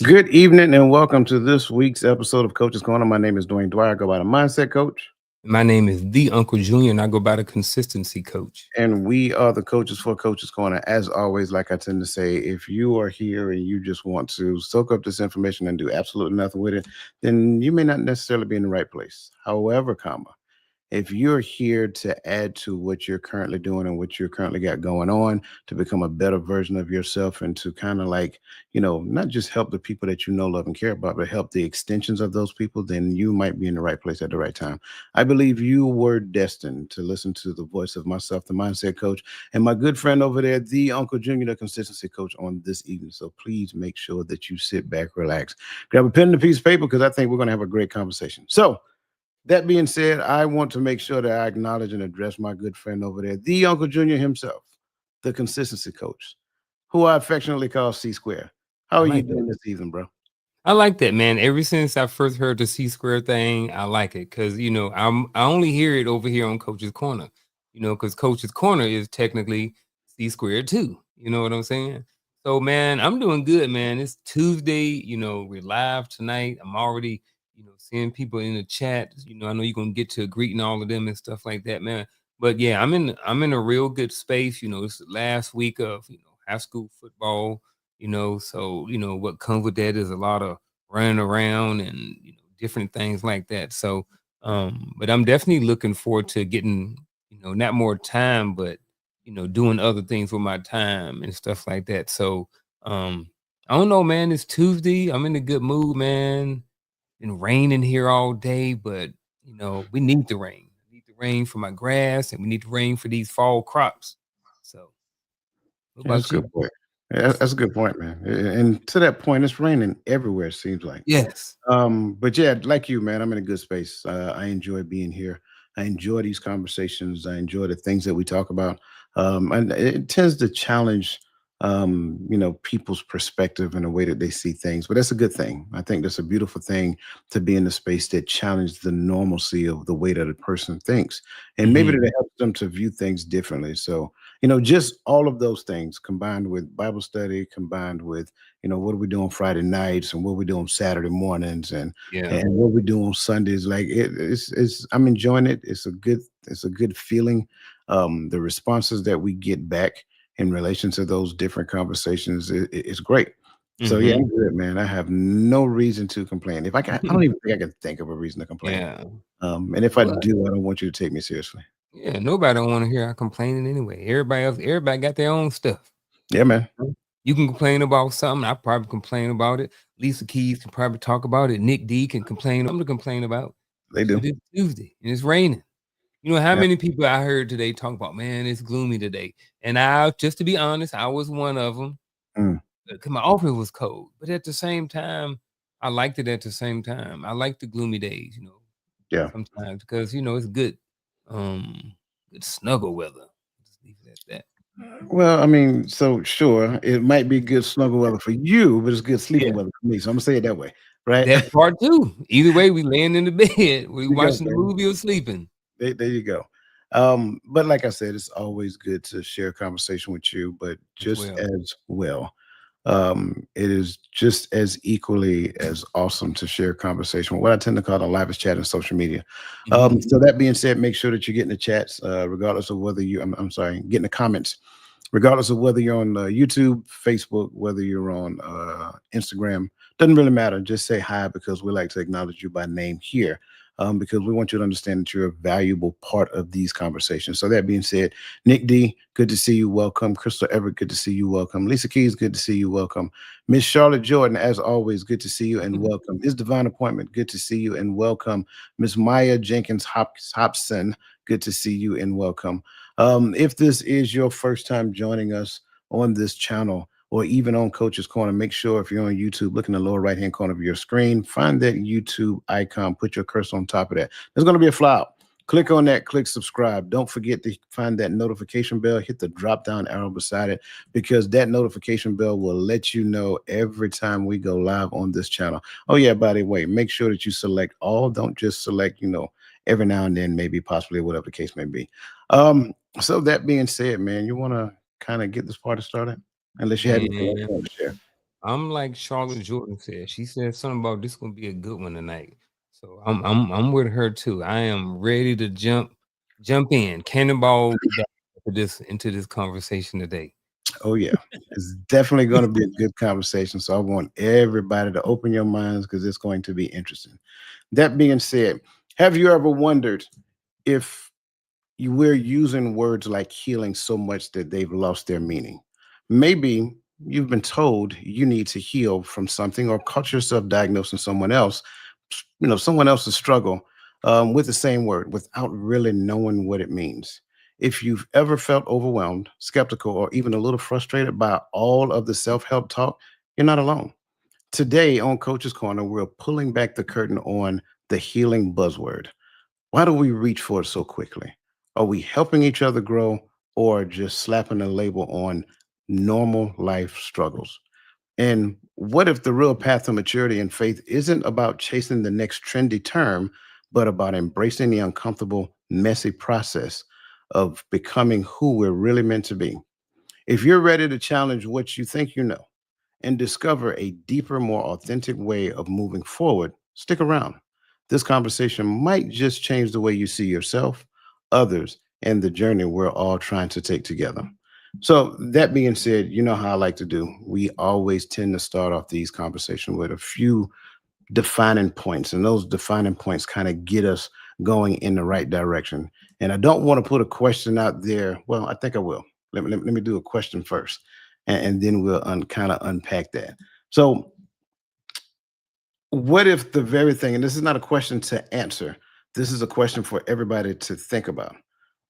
Good evening and welcome to this week's episode of Coach's Corner. My name is Dwayne Dwyer. I go by the Mindset Coach, My name is the Uncle Junior, and I go by the Consistency Coach. and we are the coaches for Coach's Corner. As always, like I tend to say, if you are here and you just want to soak up this information and do absolutely nothing with it, then you may not necessarily be in the right place. However, if you're here to add to what you're currently doing and what you're currently got going on to become a better version of yourself and to kind of like, not just help the people that you know, love, and care about, but help the extensions of those people, then you might be in the right place at the right time. I believe you were destined to listen to the voice of myself, the mindset coach, and my good friend over there, the Uncle Junior, the consistency coach, on this evening. So please make sure that you sit back, relax, grab a pen and a piece of paper because I think we're going to have a great conversation. So, that being said, I want to make sure that I acknowledge and address my good friend over there, the Uncle Junior himself, the consistency coach, who I affectionately call C Square. How I are you like that. doing this evening, bro? I like that, man. Ever since I first heard the C square thing, I like it because I only hear it over here on Coach's Corner. Because Coach's Corner is technically C squared too. You know what I'm saying? So, man, I'm doing good, man. It's Tuesday. We're live tonight. I'm already, seeing people in the chat. I know you're gonna get to greeting all of them and stuff like that, man. But yeah, I'm in a real good space. It's the last week of high school football. So what comes with that is a lot of running around and different things like that. So, but I'm definitely looking forward to getting not more time, but doing other things with my time and stuff like that. So, I don't know, man. It's Tuesday. I'm in a good mood, man. Been raining here all day, but we need the rain. We need the rain for my grass, and we need the rain for these fall crops. So, what Yeah, that's a about you? good point. Yeah, that's a good point, man. And to that point, it's raining everywhere, it seems like. Yes. But yeah, like you, man, I'm in a good space. I enjoy being here. I enjoy these conversations. I enjoy the things that we talk about. And it tends to challenge, people's perspective and the way that they see things. But that's a good thing. I think that's a beautiful thing to be in a space that challenges the normalcy of the way that a person thinks, and maybe that Hmm. it helps them to view things differently. So, just all of those things combined with Bible study, combined with what do we do on Friday nights and what we do on Saturday mornings Yeah. and what we do on Sundays. Like it's I'm enjoying it. It's a good feeling. The responses that we get back in relation to those different conversations is great. So yeah, Hmm. I'm good, man. I have no reason to complain. If I don't even think I can think of a reason to complain. Yeah. And if I Well, do, I don't want you to take me seriously. yeah, nobody don't want to hear I complaining anyway. Everybody got their own stuff. Yeah, man. Right? You can complain about something. I probably complain about it. Lisa Keys can probably talk about it. Nick D can complain. I'm to complain about. They But do. it's Tuesday and it's raining. You know how Yeah. many people I heard today talk about, man, it's gloomy today. And just to be honest, I was one of them. Mm, Because my office was cold. But at the same time, I liked it at the same time. I like the gloomy days, yeah. sometimes because it's um good snuggle weather. Just leave it at that. Well, I mean, so sure, it might be good snuggle weather for you, but it's good sleeping Yeah. weather for me. So I'm gonna say it that way, right? That part too. Either way, we laying in the bed, we You go, watching the man. movie or sleeping There you go. But like I said, it's always good to share conversation with you, but as just well. as well, it is just as equally as awesome to share conversation with what I tend to call the livest chat in social media. Mhm. So that being said, make sure that you get in the chats, regardless of whether I'm sorry, get in the comments, regardless of whether you're on YouTube, Facebook, whether you're on Instagram. Doesn't really matter. Just say hi because we like to acknowledge you by name here. Because we want you to understand that you're a valuable part of these conversations. So that being said, Nick D, good to see you. Welcome. Crystal Everett, good to see you. Welcome. Lisa Keys, good to see you. Welcome. Miss Charlotte Jordan, as always, good to see you and welcome. His Divine Appointment, good to see you and welcome. Miss Maya Jenkins Hobson, good to see you and welcome. If this is your first time joining us on this channel or even on Coach's Corner, make sure if you're on YouTube, look in the lower right hand corner of your screen, find that YouTube icon, put your cursor on top of that. There's going to be a flyout. Click on that, click subscribe. Don't forget to find that notification bell, hit the drop down arrow beside it, because that notification bell will let you know every time we go live on this channel. Oh, yeah, by the way, make sure that you select all. Don't just select, every now and then, maybe, possibly, whatever the case may be. So that being said, man, you want to kind of get this party started? Unless you have anything else Man, you want to share. I'm like Charlotte Jordan said. She said something about this gonna be a good one tonight. So I'm with her too. I am ready to jump in, cannonball back into this conversation today. Oh yeah, it's definitely going to be a good conversation. So I want everybody to open your minds because it's going to be interesting. That being said, have you ever wondered if we're using words like healing so much that they've lost their meaning? Maybe you've been told you need to heal from something or caught yourself diagnosing someone else, someone else's struggle with the same word without really knowing what it means. If you've ever felt overwhelmed, skeptical, or even a little frustrated by all of the self help talk, you're not alone. Today on Coach's Corner, we're pulling back the curtain on the healing buzzword. Why do we reach for it so quickly? Are we helping each other grow or just slapping a label on normal life struggles? And what if the real path to maturity and faith isn't about chasing the next trendy term, but about embracing the uncomfortable, messy process of becoming who we're really meant to be? If you're ready to challenge what you think you know and discover a deeper, more authentic way of moving forward, stick around. This conversation might just change the way you see yourself, others, and the journey we're all trying to take together. So, that being said, you know how I like to do. We always tend to start off these conversations with a few defining points, and those defining points kind of get us going in the right direction. And I don't want to put a question out there. Well, I think I will. Let me do a question first, and then we'll kind of unpack that. So, what if the very thing, and this is not a question to answer, this is a question for everybody to think about.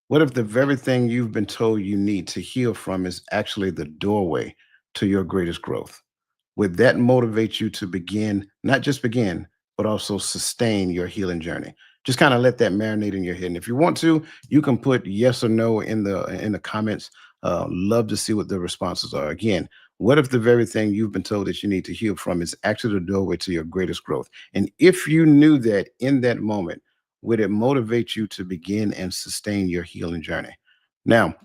What if the very thing you've been told you need to heal from is actually the doorway to your greatest growth? Would that motivate you to begin, not just begin, but also sustain your healing journey? Just kind of let that marinate in your head. And if you want to, you can put yes or no in the comments. Love to see what the responses are. Again, what if the very thing you've been told that you need to heal from is actually the doorway to your greatest growth? And if you knew that in that moment, would it motivate you to begin and sustain your healing journey? Now,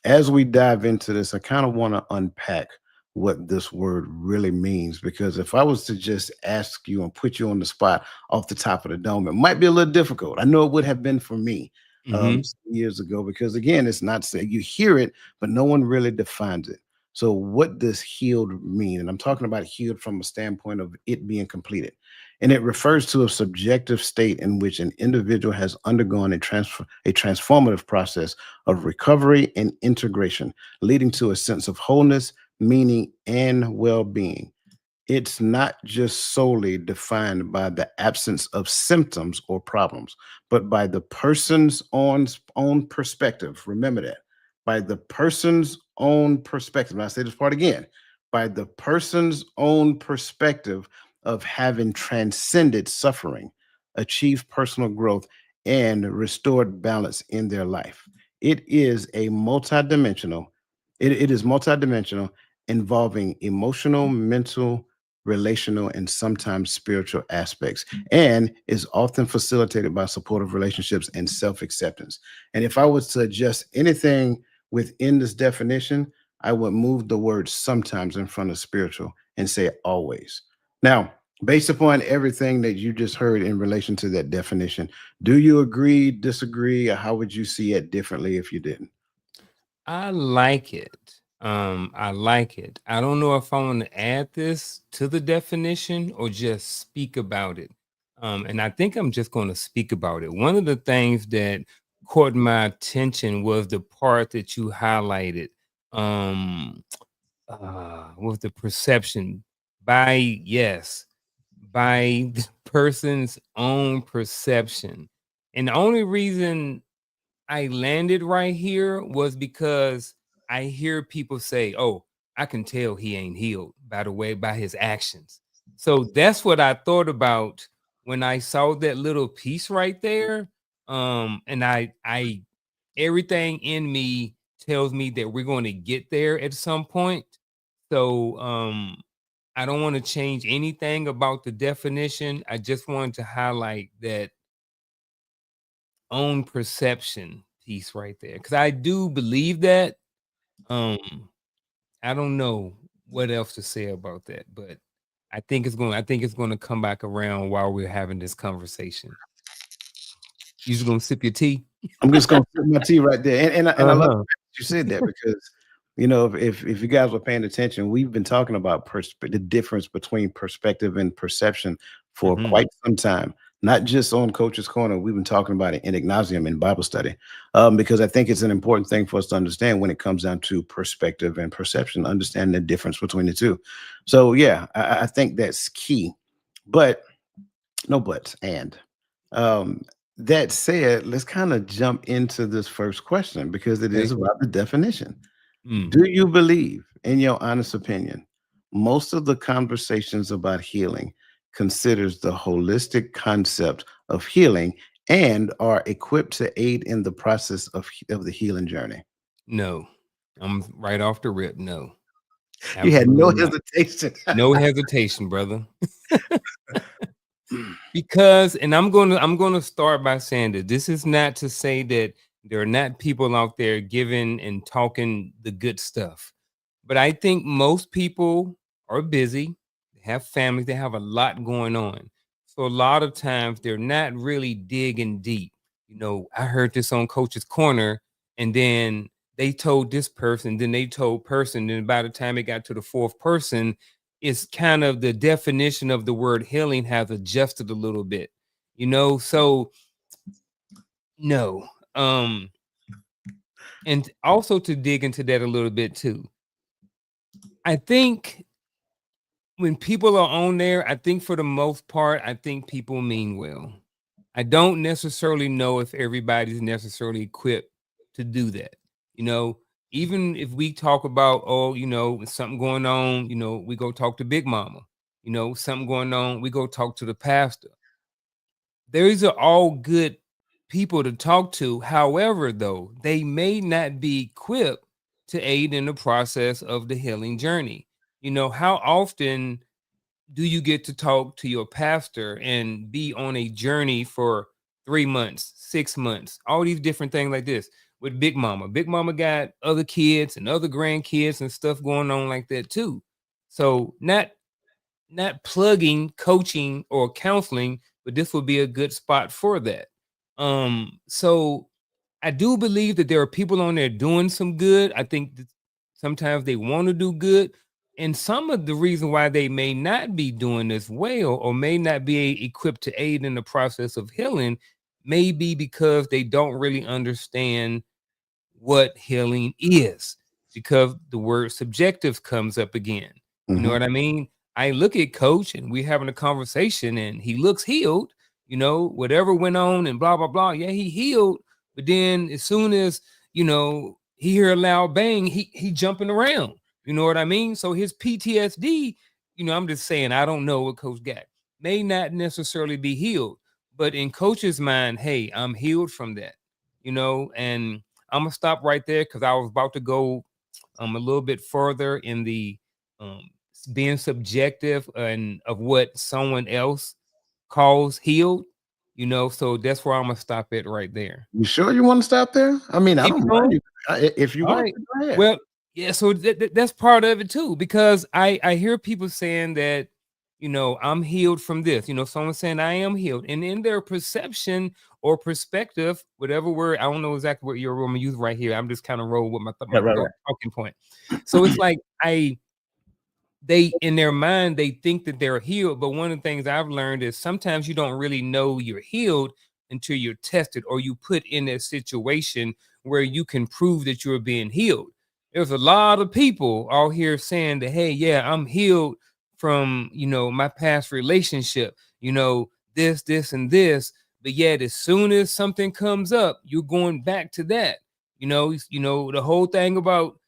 as we dive into this, I kind of want to unpack what this word really means. Because if I was to just ask you and put you on the spot off the top of the dome, it might be a little difficult. I know it would have been for me Hmm. some years ago, because again, it's not say you hear it, but no one really defines it. So, what does healed mean? And I'm talking about healed from a standpoint of it being completed. And it refers to a subjective state in which an individual has undergone a transformative process of recovery and integration, leading to a sense of wholeness, meaning, and well being. It's not just solely defined by the absence of symptoms or problems, but by the person's own perspective. Remember that. By the person's own perspective. And I say this part again, by the person's own perspective of having transcended suffering, achieved personal growth, and restored balance in their life. It is a multidimensional, it is multidimensional, involving emotional, mental, relational, and sometimes spiritual aspects, and is often facilitated by supportive relationships and self acceptance. And if I was to adjust anything within this definition, I would move the word sometimes in front of spiritual and say always. Now, based upon everything that you just heard in relation to that definition, do you agree, disagree, or how would you see it differently if you didn't? I like it. I like it. I don't know if I want to add this to the definition or just speak about it. And I think I'm just going to speak about it. One of the things that caught my attention was the part that you highlighted. Um, with the perception by yes, by the person's own perception. And the only reason I landed right here was because I hear people say, "Oh, I can tell he ain't healed by the way by his actions." So that's what I thought about when I saw that little piece right there. And I everything in me tells me that we're going to get there at some point. So I don't want to change anything about the definition. I just wanted to highlight that own perception piece right there because I do believe that. Um, I don't know. what else to say about that. But I think it's gonna come back around while we're having this conversation. You just gonna sip your tea? I'm just gonna sip my tea right there. And I love Uh-huh. that you said that because if you guys were paying attention, we've been talking about the difference between perspective and perception for Mhm. quite some time. Not just on Coach's Corner, we've been talking about it in Ignatium in Bible study, because I think it's an important thing for us to understand when it comes down to perspective and perception, understand the difference between the two. So yeah, I think that's key. But no buts. And um, that said, let's kind of jump into this first question because it Okay. is about the definition. Mm. Do you believe, in your honest opinion, most of the conversations about healing considers the holistic concept of healing and are equipped to aid in the process of the healing journey? No. I'm right off the rip. No. You had no Absolutely not. hesitation. No hesitation, brother. Because, and I'm gonna start by saying that this is not to say that there are not people out there giving and talking the good stuff. But I think most people are busy, they have families, they have a lot going on. So a lot of times they're not really digging deep. I heard this on Coach's Corner, and then they told this person, then they told person, then by the time it got to the fourth person, it's kind of the definition of the word healing has adjusted a little bit. So no. And also to dig into that a little bit too. I think when people are on there, I think for the most part, I think people mean well. I don't necessarily know if everybody's necessarily equipped to do that. You know, Even if we talk about, oh, something going on, we go talk to Big Mama. Something going on, we go talk to the pastor. These are all good people to talk to. However, though, they may not be equipped to aid in the process of the healing journey. How often do you get to talk to your pastor and be on a journey for 3 months, 6 months, all these different things like this with Big Mama? Big Mama got other kids and other grandkids and stuff going on like that too. So not plugging coaching or counseling, but this would be a good spot for that. So I do believe that there are people on there doing some good. I think that sometimes they want to do good. And some of the reason why they may not be doing this well or may not be equipped to aid in the process of healing may be because they don't really understand what healing is, because the word subjective comes up again. You know Mhm. what I mean? I look at coach and we're having a conversation and he looks healed, whatever went on and blah blah blah. Yeah, he healed, but then as soon as, he hear a loud bang, he jumping around. You know what I mean? So his PTSD, I'm just saying, I don't know what coach got. May not necessarily be healed, but in coach's mind, hey, I'm healed from that. And I'm gonna stop right there because I was about to go a little bit further in the um, being subjective and of what someone else calls healed. So that's where I'm gonna stop it right there. You sure you want to stop there? I mean, I Keep don't it mind going. you. If you All want right. to, go ahead. Well, yeah. So that's part of it too, because I hear people saying that I'm healed from this. Someone saying I am healed, and in their perception or perspective, whatever word, I don't know exactly what you're going to use right here. I'm just kind of roll with my Right, right, talking point. So it's like they in their mind they think that they're healed, but one of the things I've learned is sometimes you don't really know you're healed until you're tested or you put in a situation where you can prove that you're being healed. There's a lot of people out here saying that, hey, yeah, I'm healed from my past relationship, this and this, but yet as soon as something comes up you're going back to that. The whole thing about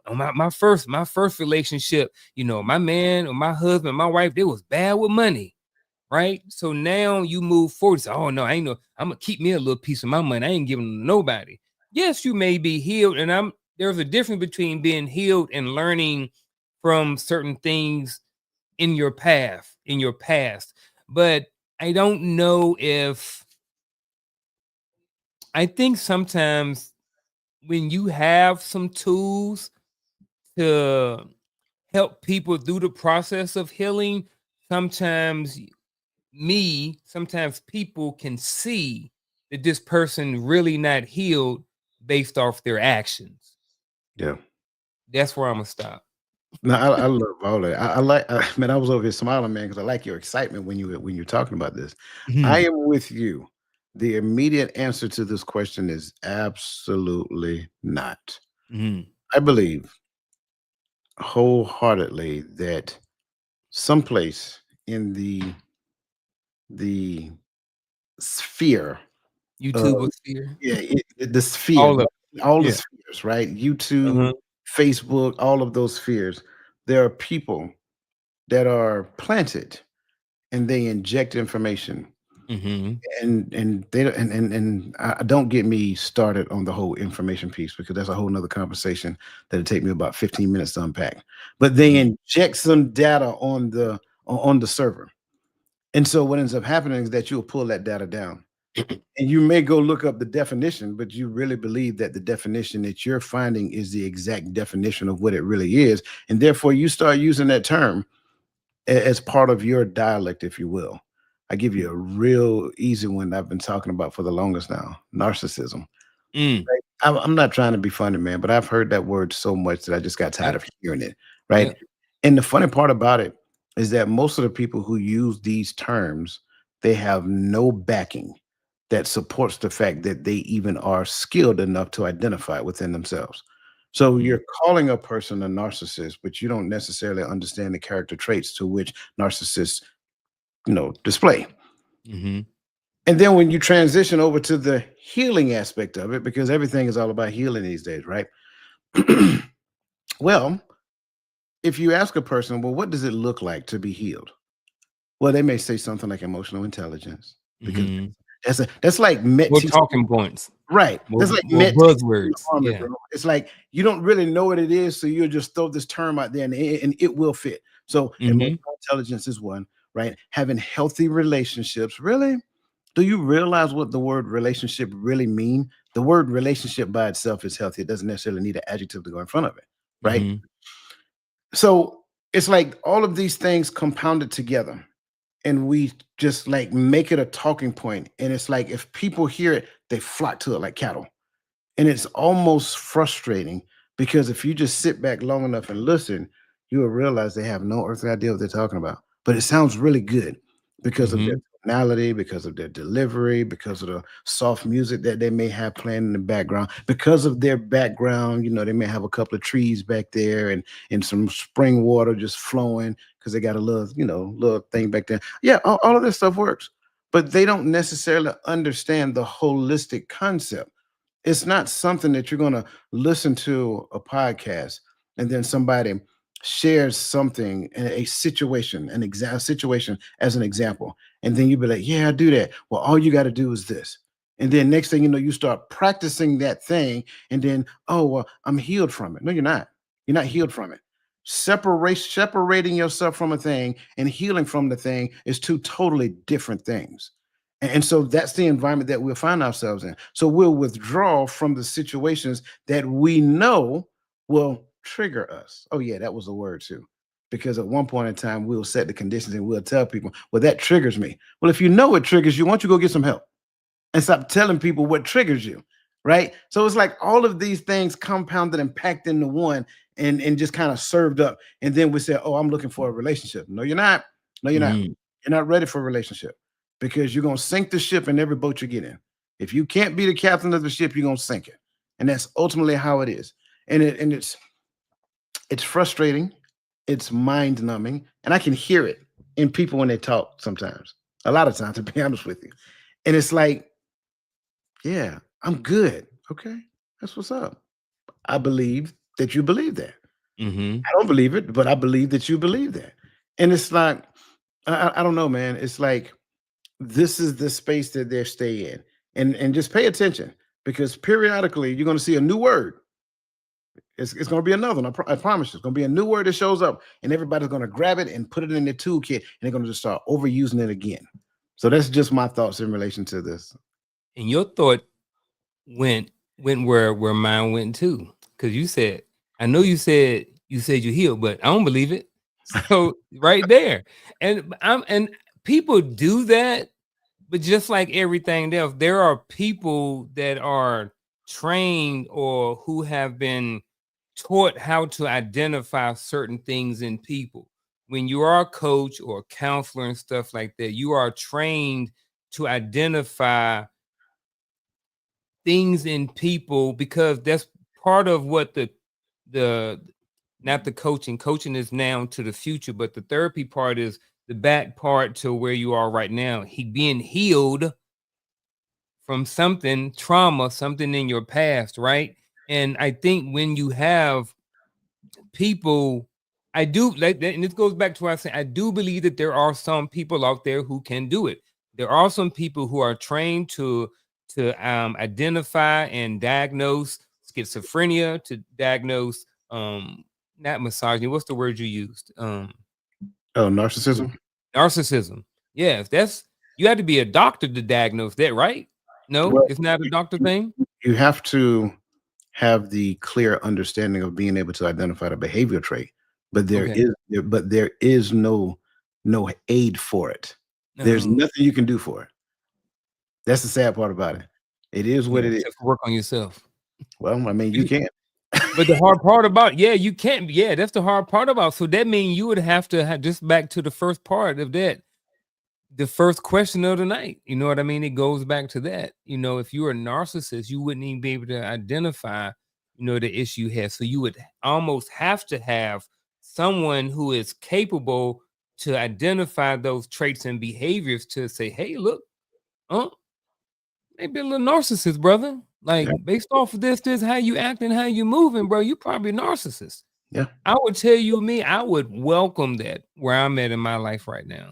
my first relationship, my man or my husband, my wife, they was bad with money, right? So now you move forward. Say, oh no, I ain't no, I'm gonna keep me a little piece of my money. I ain't giving it to nobody. Yes, you may be healed, and there's a difference between being healed and learning from certain things in your past. But I don't know if I think sometimes when you have some tools to help people through the process of healing, sometimes sometimes people can see that this person really not healed based off their actions. Yeah. That's where I'm gonna stop. No, I love all that. I like, man. I was over here smiling, man, because I like your excitement when you're talking about this. I Mhm, am with you. The immediate answer to this question is absolutely not. mhm. I believe wholeheartedly that someplace in the sphere of, YouTuber sphere, yeah, the sphere, all of all the yeah. spheres, right? YouTube, Uh-huh. Facebook, all of those spheres. There are people that are planted and they inject information, Mhm, and they don't- and don't get me started on the whole information piece, because that's a whole nother conversation that'll take me about 15 minutes to unpack. But they mhm, inject some data on the server, and so what ends up happening is that you'll pull that data down, and you may go look up the definition, but you really believe that the definition that you're finding is the exact definition of what it really is, and therefore you start using that term as part of your dialect, if you will. I give you a real easy one I've been talking about for the longest now: narcissism. mm, Right? I'm not trying to be funny, man, but I've heard that word so much that I just got tired yep, of hearing it. Right. yep, And the funny part about it is that most of the people who use these terms, they have no backing that supports the fact that they even are skilled enough to identify within themselves. So mhm, you're calling a person a narcissist, but you don't necessarily understand the character traits to which narcissists, display. mhm, And then when you transition over to the healing aspect of it, because everything is all about healing these days, right? Well, if you ask a person, well, what does it look like to be healed? Well, they may say something like emotional intelligence, because mhm. that's like met More teaching. talking points, Right. That's like more met teaching in the buzzwords. army, Yeah. bro. It's like you don't really know what it is, so you'll just throw this term out there, and it will fit. So emotional Mhm, intelligence is one, right? Having healthy relationships. Really? Do you realize what the word relationship really mean? The word relationship by itself is healthy. It doesn't necessarily need an adjective to go in front of it, right? mhm, So it's like all of these things compounded together, and we just like make it a talking point. And it's like if people hear it, they flock to it like cattle. And it's almost frustrating, because if you just sit back long enough and listen, you will realize they have no earthly idea what they're talking about. But it sounds really good because of their mhm, tonality, because of their delivery, because of the soft music that they may have playing in the background, because of their background. They may have a couple of trees back there, and some spring water just flowing because they got a little, little thing back there. Yeah, all of this stuff works, but they don't necessarily understand the holistic concept. It's not something that you're gonna listen to a podcast and then somebody shares something in a situation, an exact situation as an example, and then you be like, "Yeah, I do that." Well, all you got to do is this, and then next thing you know, you start practicing that thing, and then, oh well, I'm healed from it. No, you're not. You're not healed from it. Separating yourself from a thing and healing from the thing is two totally different things. And so that's the environment that we'll find ourselves in. So we'll withdraw from the situations that we know will trigger us. Oh, yeah, that was a word too. Because at one point in time, we'll set the conditions and we'll tell people, well, that triggers me. Well, if you know it triggers you, why don't you go get some help and stop telling people what triggers you? Right. So it's like all of these things compounded and packed into one, and just kind of served up. And then we say, oh, I'm looking for a relationship. No, you're not. No, you're not. mhm, You're not ready for a relationship, because you're going to sink the ship in every boat you get in. If you can't be the captain of the ship, you're going to sink it. And that's ultimately how it is. And it's frustrating. It's mind numbing. And I can hear it in people when they talk sometimes, a lot of times, to be honest with you. And it's like, yeah, I'm good. Okay. That's what's up. I believe that you believe that. mhm. I don't believe it, but I believe that you believe that. And it's like, I don't know, man. It's like this is the space that they stay in. And just pay attention, because periodically you're going to see a new word. It's going to be another one. I promise you. It's going to be a new word that shows up, and everybody's going to grab it and put it in their toolkit, and they're going to just start overusing it again. So that's just my thoughts in relation to this. And your thought went where mine went too, because you said, I know you said You said you healed, but I don't believe it. So right there. And people do that, but just like everything else, there are people that are trained or who have been taught how to identify certain things in people. When you are a coach or a counselor and stuff like that, you are trained to identify things in people because that's part of what the not the coaching. Coaching is now to the future, but the therapy part is the back part to where you are right now. He being healed from something, trauma, something in your past, right? And I think when you have people, I do like that, and this goes back to what I said. I do believe that there are some people out there who can do it. There are some people who are trained to identify and diagnose schizophrenia, to diagnose not misogyny. What's the word you used? Oh, narcissism. Narcissism. Yes, that's you have to be a doctor to diagnose that, right? No, Well, it's not a you, doctor you thing. you have to have the clear understanding of being able to identify the behavior trait, but Okay. there is no aid for it. There's No. nothing you can do for it. That's the sad part about it. It is what Yeah, it is. just work on yourself. Well, I mean, you can't. But the hard part about yeah, you can't yeah, that's the hard part about. So that means you would have to have just back to the first part of that, the first question of the night. You know what I mean? It goes back to that. You know, if you're a narcissist, you wouldn't even be able to identify, the issue you have. So you would almost have to have someone who is capable to identify those traits and behaviors to say, hey, look, uh, maybe a little narcissist, brother. Yeah, Like based off of this, how you acting, how you moving, bro, you probably a narcissist. yeah. I would tell you me, I would welcome that where I'm at in my life right now.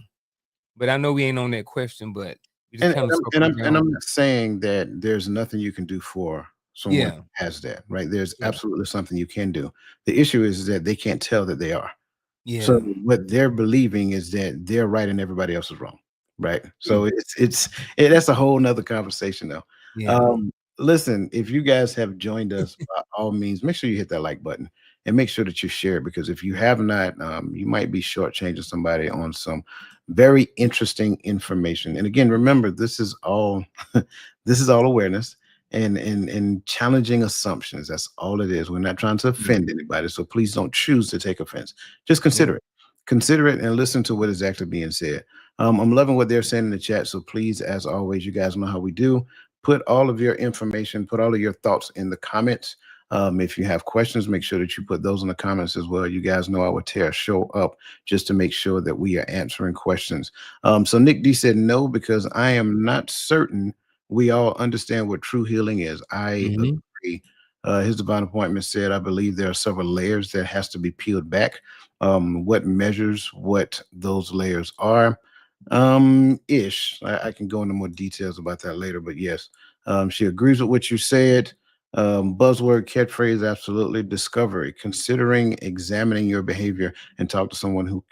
But I know we ain't on that question, but we just And kind of circling and around. I'm not saying that there's nothing you can do for someone Yeah, who has that, right? There's yeah, absolutely something you can do. The issue is that they can't tell that they are. So yeah, what they're believing is that they're right and everybody else is wrong, right? true. So that's a whole nother conversation though. Yeah, Um, listen, if you guys have joined us, by all means, make sure you hit that like button and make sure that you share it because if you have not, you might be shortchanging somebody on some very interesting information. And again, remember, this is all this is all awareness and challenging assumptions. That's all it is. We're not trying to yeah, offend anybody. So please don't choose to take offense. Just yeah. consider it. Consider it and listen to what is actually being said. I'm loving what they're saying in the chat. So please, as always, you guys know how we do. Put all of your information, put all of your thoughts in the comments. If you have questions, make sure that you put those in the comments as well. You guys know I would tear a show up just to make sure that we are answering questions. So Nick D said no, because I am not certain we all understand what true healing is. I Mhm. agree. His divine appointment said, I believe there are several layers that has to be peeled back. What measures what those layers are? Ish. I can go into more details about that later, but yes, she agrees with what you said. Buzzword, catchphrase, absolutely. Discovery, considering examining your behavior and talk to someone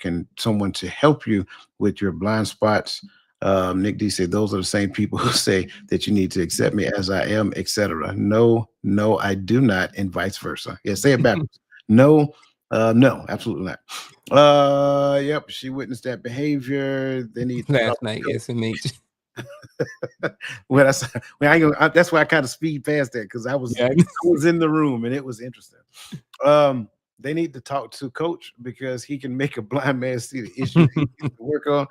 to help you with your blind spots. Nick D said those are the same people who say that you need to accept me as I am, etc. No, no, I do not, and vice versa. Yeah, say it backwards. No, no, absolutely not. Yep, she witnessed that behavior. They need to talk Last night, to SMH. well, I ain't gonna, that's why I kind of speed past that because Yeah. I was in the room and it was interesting. They need to talk to coach because he can make a blind man see the issue he needs to work on.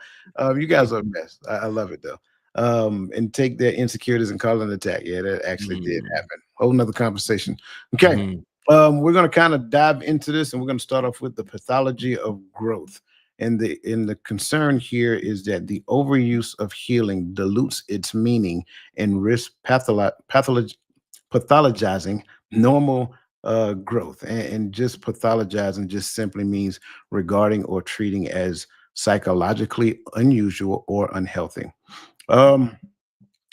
You guys are a mess. I love it though. And take their insecurities and call it an attack. Yeah, that actually did Mm, happen. Whole nother conversation. Okay. mhm, We're gonna kind of dive into this and we're gonna start off with the pathology of growth. And the concern here is that the overuse of healing dilutes its meaning and risk pathologizing normal growth. And just pathologizing just simply means regarding or treating as psychologically unusual or unhealthy. Um,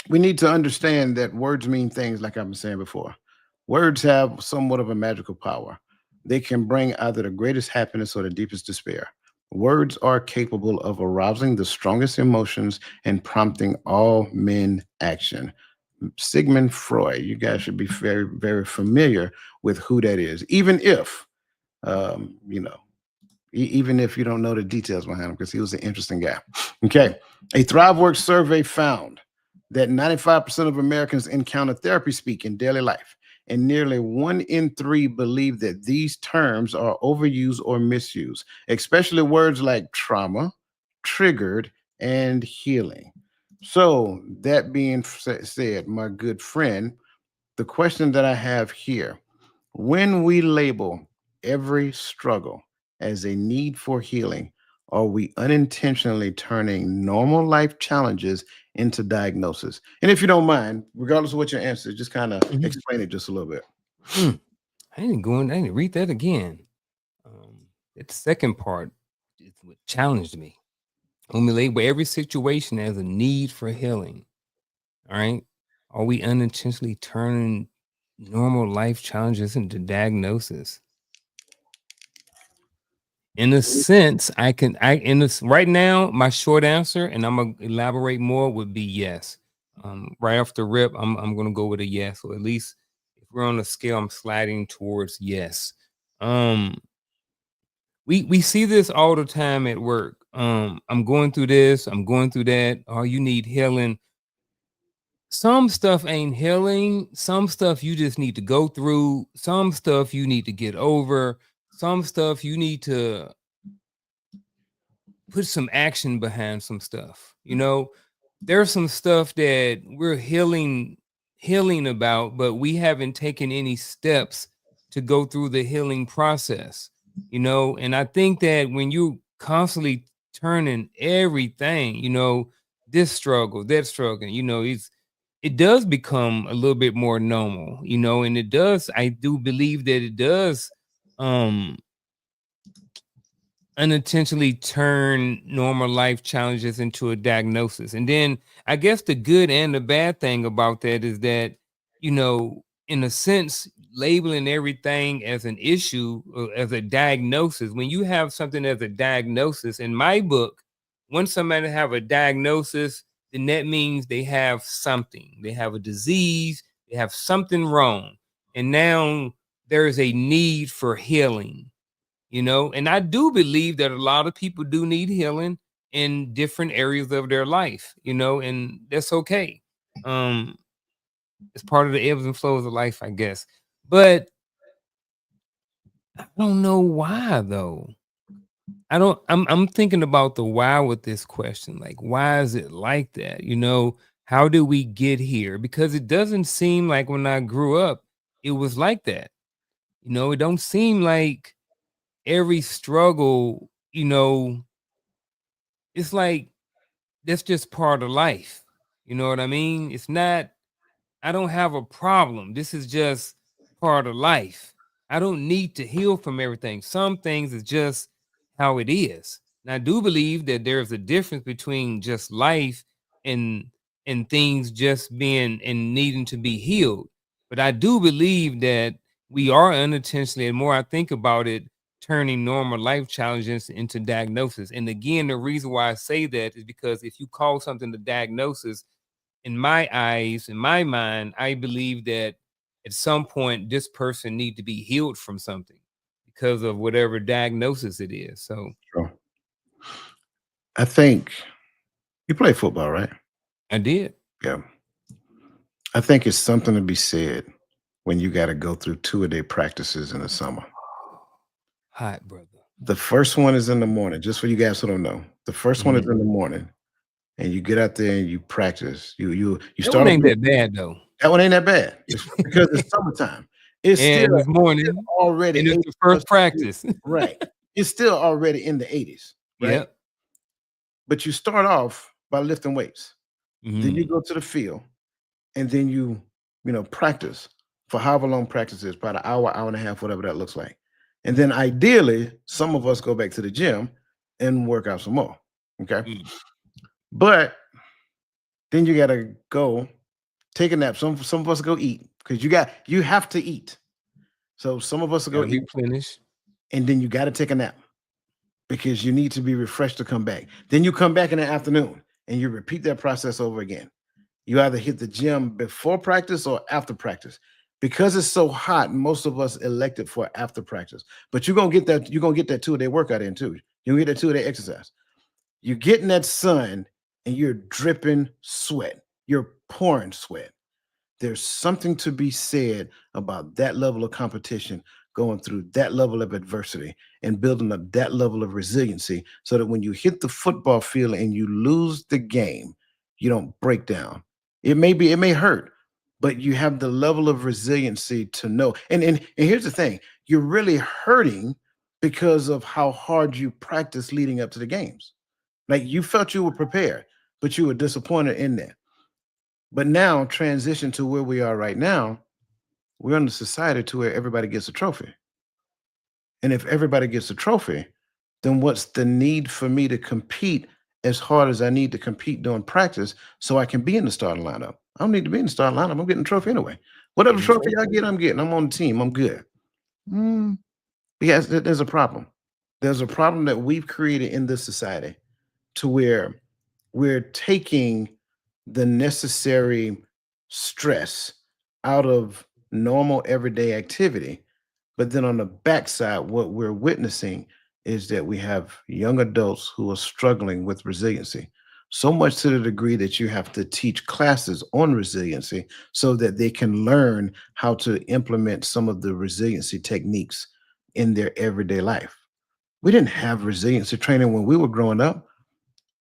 we need to understand that words mean things, like I've been saying before. Words have somewhat of a magical power. They can bring either the greatest happiness or the deepest despair. Words are capable of arousing the strongest emotions and prompting all men action. Sigmund Freud, you guys should be very, very familiar with who that is, even if You know, even if you don't know the details behind him, because he was an interesting guy. Okay. A ThriveWorks survey found that 95% of Americans encounter therapy speak in daily life, and nearly 1 in 3 believe that these terms are overused or misused, especially words like trauma, triggered, and healing. So, that being said, my good friend, the question that I have here: when we label every struggle as a need for healing, are we unintentionally turning normal life challenges into diagnosis? And if you don't mind, regardless of what your answer is, just kind of Mhm. explain it just a little bit. I didn't read that again. That second part is what challenged me. When we label every situation as a need for healing, all right, are we unintentionally turning normal life challenges into diagnosis? In a sense, I in this right now, my short answer, and I'm gonna elaborate more, would be yes. Right off the rip, I'm gonna go with a yes, or at least if we're on a scale, I'm sliding towards yes. Um, we see this all the time at work. I'm going through this, I'm going through that. Oh, you need healing. Some stuff ain't healing. Some stuff you just need to go through. Some stuff you need to get over. Some stuff you need to put some action behind some stuff. There's some stuff that we're healing about, but we haven't taken any steps to go through the healing process. And I think that when you constantly turning everything, this struggle, that struggle, it does become a little bit more normal, and I do believe that it does um unintentionally turn normal life challenges into a diagnosis. And then I guess the good and the bad thing about that is that, in a sense, labeling everything as an issue or as a diagnosis, when you have something as a diagnosis, in my book, when somebody have a diagnosis, then that means they have something. They have a disease, they have something wrong. And now there is a need for healing, and I do believe that a lot of people do need healing in different areas of their life, and that's okay. um it's part of the ebbs and flows of life, I guess. But I don't know why though. I'm thinking about the why with this question. Like, why is it like that? How do we get here? Because it doesn't seem like when I grew up it was like that. It don't seem like every struggle, it's like that's just part of life. You know what I mean? It's not, I don't have a problem. This is just part of life. I don't need to heal from everything. Some things is just how it is. And I do believe that there's a difference between just life and things just being and needing to be healed. But I do believe that we are unintentionally, and more I think about it, turning normal life challenges into diagnosis. And again, the reason why I say that is because if you call something a diagnosis, in my eyes, in my mind, I believe that at some point this person need to be healed from something because of whatever diagnosis it is. So Sure. I think you play football, right? I did. Yeah. I think it's something to be said when you got to go through 2-a-day practices in the summer. Hot brother. The first one is in the morning, just for you guys who don't know. The first one is Mhm. in the morning, and you get out there and you practice. You That one start off. ain't that bad though. That one ain't that bad. It's because it's summertime. It's still And it's morning, already and it's 80 the plus first degrees. practice. Right. It's still already in the 80s, right? Yep. But you start off by lifting weights. Then you Mhm. go to the field, and then practice for however long practice is, about an hour, hour and a half, whatever that looks like. And then ideally, some of us go back to the gym and work out some more. Okay. Mm. But then you gotta go take a nap. Some of us go eat because you have to eat. So some of us will go Gotta eat, replenish. and then you got to take a nap because you need to be refreshed to come back. Then you come back in the afternoon and you repeat that process over again. You either hit the gym before practice or after practice. Because it's so hot, most of us elected for after practice. But you're gonna get that, you're gonna get that 2 day workout in too. You're gonna get that 2 day exercise. You're getting that sun and you're dripping sweat. You're pouring sweat. There's something to be said about that level of competition, going through that level of adversity and building up that level of resiliency so that when you hit the football field and you lose the game, you don't break down. It may hurt, but you have the level of resiliency to know. And here's the thing, you're really hurting because of how hard you practice leading up to the games. Like you felt you were prepared, but you were disappointed in that. But now transition to where we are right now, we're in a society to where everybody gets a trophy. And if everybody gets a trophy, then what's the need for me to compete as hard as I need to compete during practice so I can be in the starting lineup? I don't need to be in the starting lineup. I'm getting a trophy anyway. Whatever trophy I get, I'm getting. I'm on the team. I'm good. Mm, yes, there's a problem. There's a problem that we've created in this society to where we're taking the necessary stress out of normal everyday activity. But then on the backside, what we're witnessing is that we have young adults who are struggling with resiliency. So much to the degree that you have to teach classes on resiliency so that they can learn how to implement some of the resiliency techniques in their everyday life. We didn't have resiliency training when we were growing up.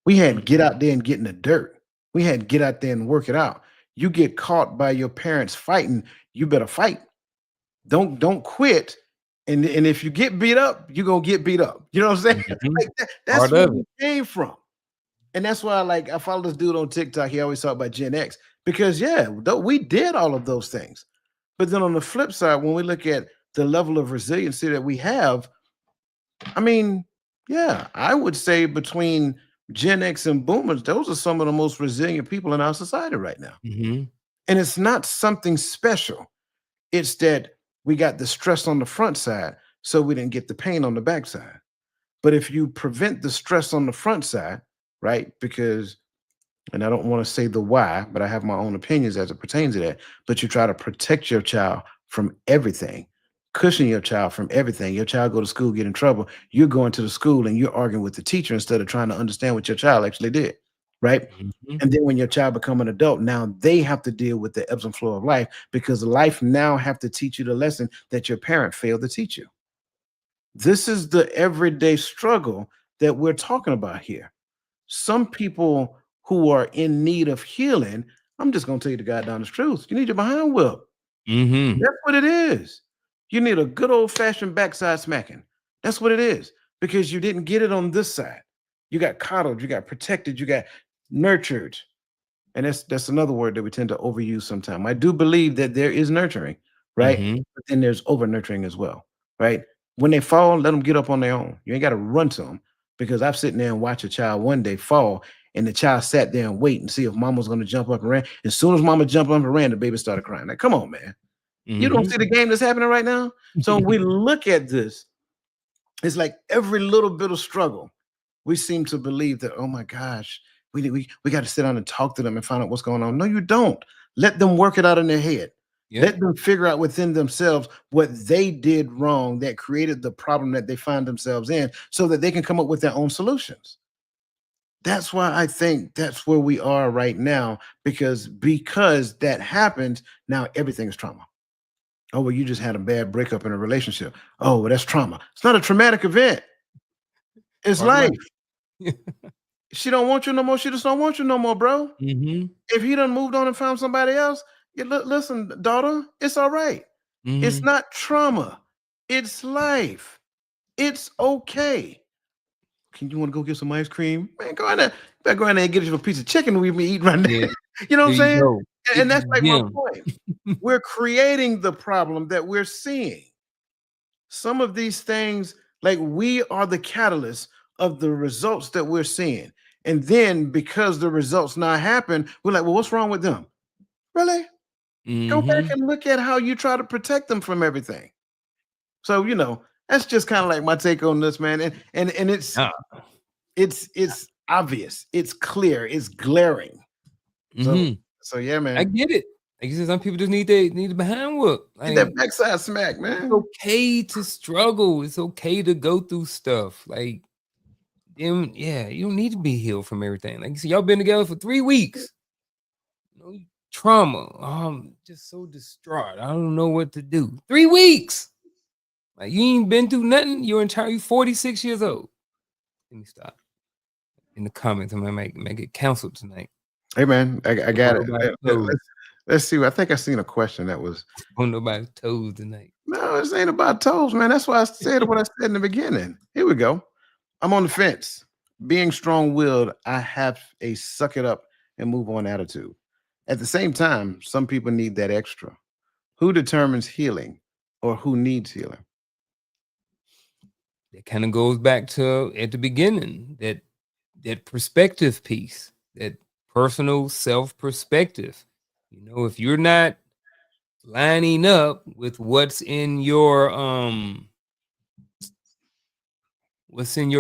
We had get out there and get in the dirt. We had get out there and work it out. You get caught by your parents fighting, you better fight. Don't quit. And if you get beat up, you're gonna get beat up. You know what I'm saying? Mhm. Like that's Part where of we it. came from. And that's why I follow this dude on TikTok. He always talk about Gen X because yeah, we did all of those things. But then on the flip side, when we look at the level of resiliency that we have, I mean, yeah, I would say between Gen X and boomers, those are some of the most resilient people in our society right now. Mhm. And it's not something special. It's that we got the stress on the front side, so we didn't get the pain on the back side. But if you prevent the stress on the front side, right? Because and I don't want to say the why, but I have my own opinions as it pertains to that. But you try to protect your child from everything, cushion your child from everything. Your child go to school, get in trouble. You're going to the school and you're arguing with the teacher instead of trying to understand what your child actually did, right? Mhm. And then when your child become an adult, now they have to deal with the ebbs and flow of life because life now have to teach you the lesson that your parent failed to teach you. This is the everyday struggle that we're talking about here. Some people who are in need of healing, I'm just gonna tell you the goddamn truth. You need your behind whip. Mhm. That's what it is. You need a good old fashioned backside smacking. That's what it is. Because you didn't get it on this side. You got coddled, you got protected, you got nurtured. And that's another word that we tend to overuse sometimes. I do believe that there is nurturing, right? Mhm. But then there's over nurturing as well, right? When they fall, let them get up on their own. You ain't got to run to them because I've sitting there and watched a child one day fall, and the child sat there and wait and see if mama's going to jump up and ran. As soon as mama jumped up and ran, the baby started crying. Like, come on, man. You don't Mhm. see the game that's happening right now? So when we look at this, it's like every little bit of struggle, we seem to believe that, oh my gosh, we got to sit down and talk to them and find out what's going on. No, you don't. Let them work it out in their head. Yep. Let them figure out within themselves what they did wrong that created the problem that they find themselves in so that they can come up with their own solutions. That's why I think that's where we are right now because that happens, now everything is trauma. Oh, well, you just had a bad breakup in a relationship. Oh, well, that's trauma. It's not a traumatic event. It's Part life. right. She don't want you no more. She just don't want you no more, bro. Mhm. If he done moved on and found somebody else, listen, daughter, it's all right. It's Mhm. not trauma. It's life. It's okay. Can you want to go get some ice cream? Man, go in there. Better go in there and get you a piece of chicken we be eating right now. Yeah. You know what There I'm you saying? go. And Get to that's the like my gym. point. We're creating the problem that we're seeing. Some of these things, like we are the catalyst of the results that we're seeing. And then because the results not happen, we're like, well, what's wrong with them? Really? Go back Mhm. and look at how you try to protect them from everything. So, that's just kind of like my take on this, man. And Ah. it's obvious, it's clear, it's glaring. So Mhm. so yeah, I man. get it. Like you said, some people just need the behind whoop. Get that Like backside smack, it's man. okay to struggle. It's okay to go through stuff. Like them, yeah, you don't need to be healed from everything. Like you said, y'all been together for 3 weeks. You know, trauma. Just so distraught. I don't know what to do. 3 weeks. Like you ain't been through nothing. You 46 years old. Let me stop. In the comments, I'm gonna make it canceled tonight. Hey, man, I Step got on it. nobody's toes. Let's see. I think I seen a question that was On nobody's toes tonight. no, this ain't about toes, man. That's why I said what I said in the beginning. Here we go. I'm on the fence. Being strong willed, I have a suck it up and move on attitude. At the same time, some people need that extra. Who determines healing or who needs healing? That kind of goes back to at the beginning that perspective piece, that personal self perspective. If you're not lining up with what's in your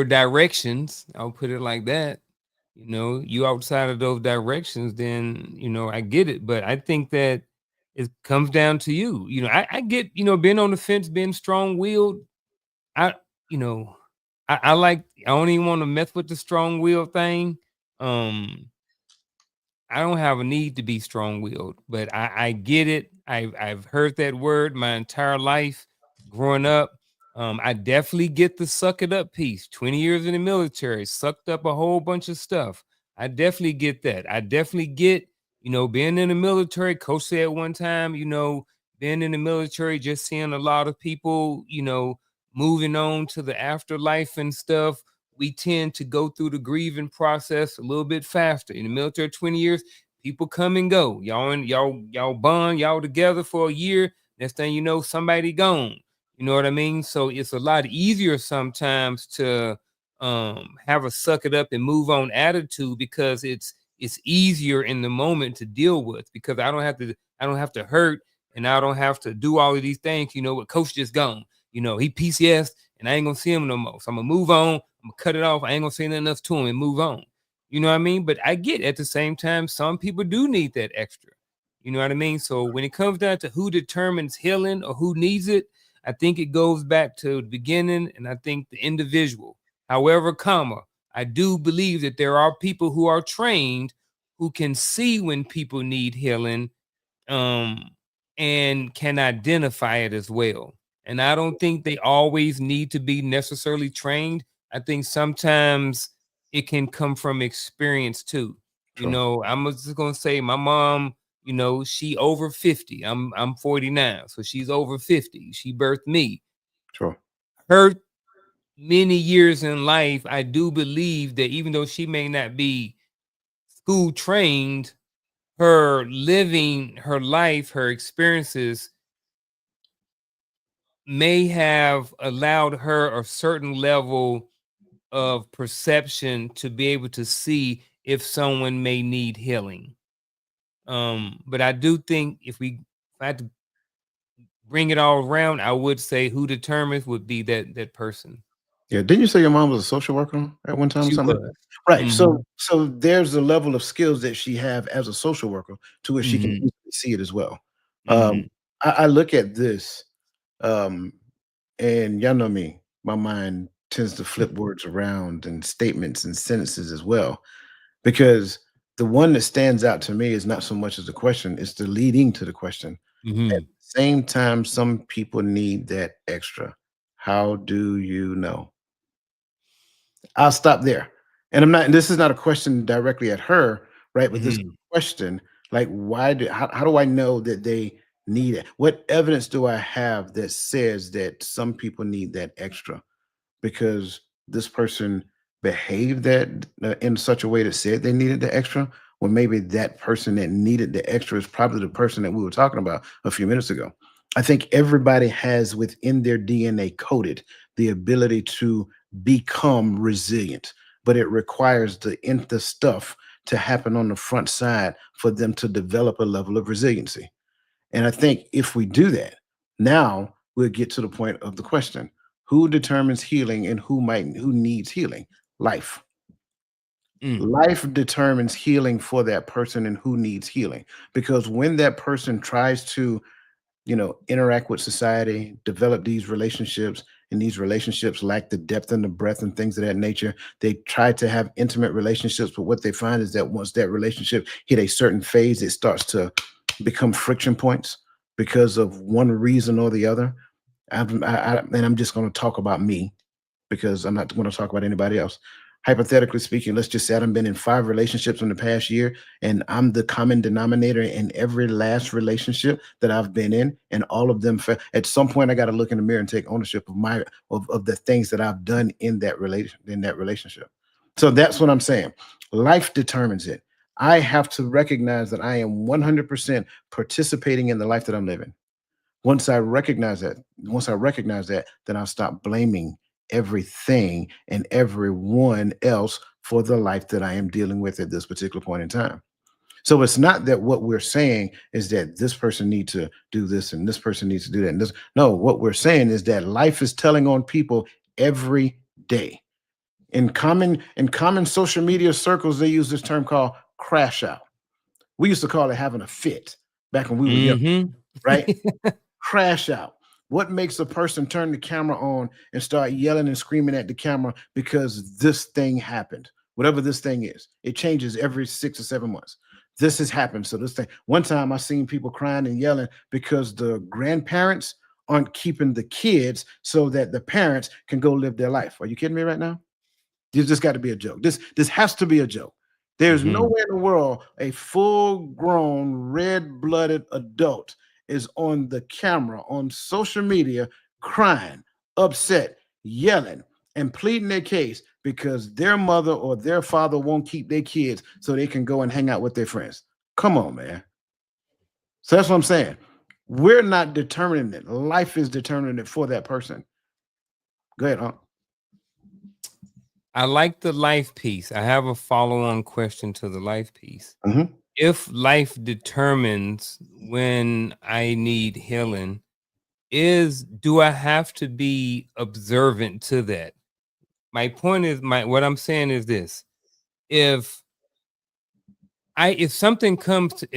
directions, I'll put it like that. You outside of those directions, then I get it. But I think that it comes down to you. I get, being on the fence, being strong willed. I, you know, I don't even want to mess with the strong will thing. Um, I don't have a need to be strong willed, but I get it. I've heard that word my entire life growing up. I definitely get the suck it up piece. 20 years in the military, sucked up a whole bunch of stuff. I definitely get that. I definitely get, being in the military. Coach said one time, being in the military, just seeing a lot of people, moving on to the afterlife and stuff. We tend to go through the grieving process a little bit faster. In the military, 20 years, people come and go. Y'all bond, y'all together for a year. Next thing you know, somebody gone. You know what I mean? So it's a lot easier sometimes to have a suck it up and move on attitude, because it's easier in the moment to deal with, because I don't have to hurt, and I don't have to do all of these things. What coach just gone. He PCS and I ain't gonna see him no more. So I'm gonna move on. I'm gonna cut it off. I ain't gonna say nothing else to him and move on. You know what I mean? But I get at the same time, some people do need that extra. You know what I mean? So when it comes down to who determines healing or who needs it, I think it goes back to the beginning, and I think the individual. However, I do believe that there are people who are trained who can see when people need healing, um, and can identify it as well. And I don't think they always need to be necessarily trained. I think sometimes it can come from experience too. True, I'm just gonna say my mom, she over 50. I'm 49, so she's over 50. She birthed me. true. Her many years in life, I do believe that even though she may not be school trained, her living her life, her experiences may have allowed her a certain level of perception to be able to see if someone may need healing. But I do think if I had to bring it all around, I would say who determines would be that person. Yeah, didn't you say your mom was a social worker at one time or She something like that? was. Right. So Mhm. so there's a level of skills that she have as a social worker to where she can Mhm. easily see it as well. Um, Mhm. I look at this, um, and y'all know me, my mind tends to flip words around and statements and sentences as well. Because the one that stands out to me is not so much as the question, it's the leading to the question. At Mhm. the same time, some people need that extra. How do you know? I'll stop there. And this is not a question directly at her, right? But this Mhm. question, like, how do I know that they need it? What evidence do I have that says that some people need that extra? Because this person behaved that in such a way that said they needed the extra, or maybe that person that needed the extra is probably the person that we were talking about a few minutes ago. I think everybody has within their DNA coded the ability to become resilient, but it requires the stuff to happen on the front side for them to develop a level of resiliency. And I think if we do that, now we'll get to the point of the question. Who determines healing and who needs healing? Life. Mm. Life determines healing for that person and who needs healing. Because when that person tries to, interact with society, develop these relationships, and these relationships lack the depth and the breadth and things of that nature. They try to have intimate relationships, but what they find is that once that relationship hit a certain phase, it starts to become friction points because of one reason or the other. And I'm just going to talk about me because I'm not going to talk about anybody else. Hypothetically speaking, let's just say I've been in 5 relationships in the past year, and I'm the common denominator in every last relationship that I've been in, and all of them. At some point, I got to look in the mirror and take ownership of of the things that I've done in that relationship. So that's what I'm saying. Life determines it. I have to recognize that I am 100% participating in the life that I'm living. Once I recognize that, then I'll stop blaming everything and everyone else for the life that I am dealing with at this particular point in time. So it's not that what we're saying is that this person needs to do this and this person needs to do that. And this, no, what we're saying is that life is telling on people every day. In common social media circles, they use this term called crash out. We used to call it having a fit back when we were young, Mhm. right? Crash out. What makes a person turn the camera on and start yelling and screaming at the camera because this thing happened? Whatever this thing is, it changes every 6 or 7 months. This has happened. So this thing. One time I seen people crying and yelling because the grandparents aren't keeping the kids so that the parents can go live their life. Are you kidding me right now? This just got to be a joke. This has to be a joke. There's Mhm. nowhere in the world a full-grown, red-blooded adult is on the camera on social media crying, upset, yelling, and pleading their case because their mother or their father won't keep their kids so they can go and hang out with their friends. Come on, man. So that's what I'm saying. We're not determining it. Life is determining it for that person. Go ahead, Unc. I like the life piece. I have a follow-on question to the life piece. Mhm. If life determines when I need healing, do I have to be observant to that? My point is what I'm saying is this. If if something comes to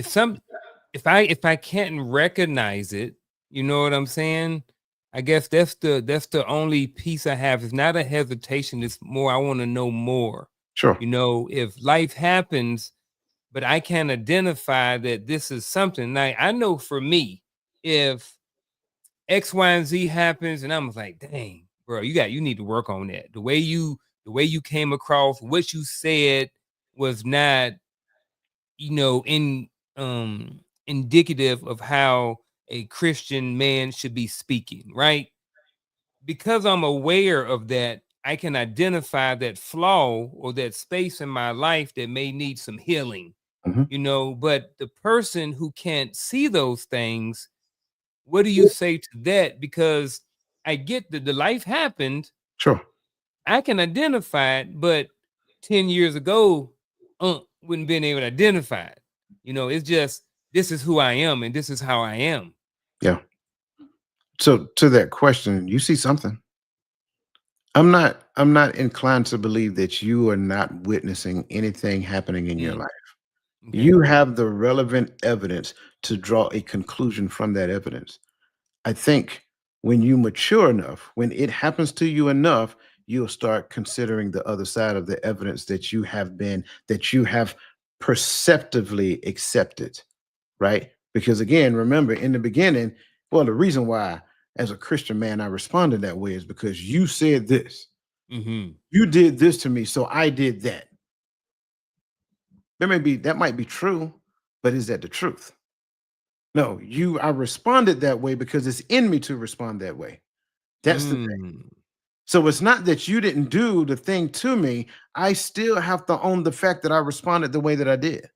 if I can't recognize it, you know what I'm saying? I guess that's the only piece I have. It's not a hesitation, it's more I want to know more. Sure. If life happens, but I can identify that this is something. Now I know for me, if X, Y, and Z happens, and I'm like, dang, bro, you need to work on that. The way you came across, what you said was not, in indicative of how a Christian man should be speaking, right? Because I'm aware of that, I can identify that flaw or that space in my life that may need some healing, Mhm. but the person who can't see those things, what do you say to that? Because I get that the life happened, Sure. I can identify it, but 10 years ago, wouldn't been able to identify it. It's just this is who I am and this is how I am. Yeah. So to that question, you see something. I'm not inclined to believe that you are not witnessing anything happening in your Mm, life. okay. You have the relevant evidence to draw a conclusion from that evidence. I think when you mature enough, when it happens to you enough, you'll start considering the other side of the evidence that you have perceptively accepted, right? Because again, remember in the beginning, well, the reason why as a Christian man I responded that way is because you said this. Hmm. You did this to me, so I did that. That might be true, but is that the truth? No, I responded that way because it's in me to respond that way. That's the thing. Mm, So it's not that you didn't do the thing to me. I still have to own the fact that I responded the way that I did.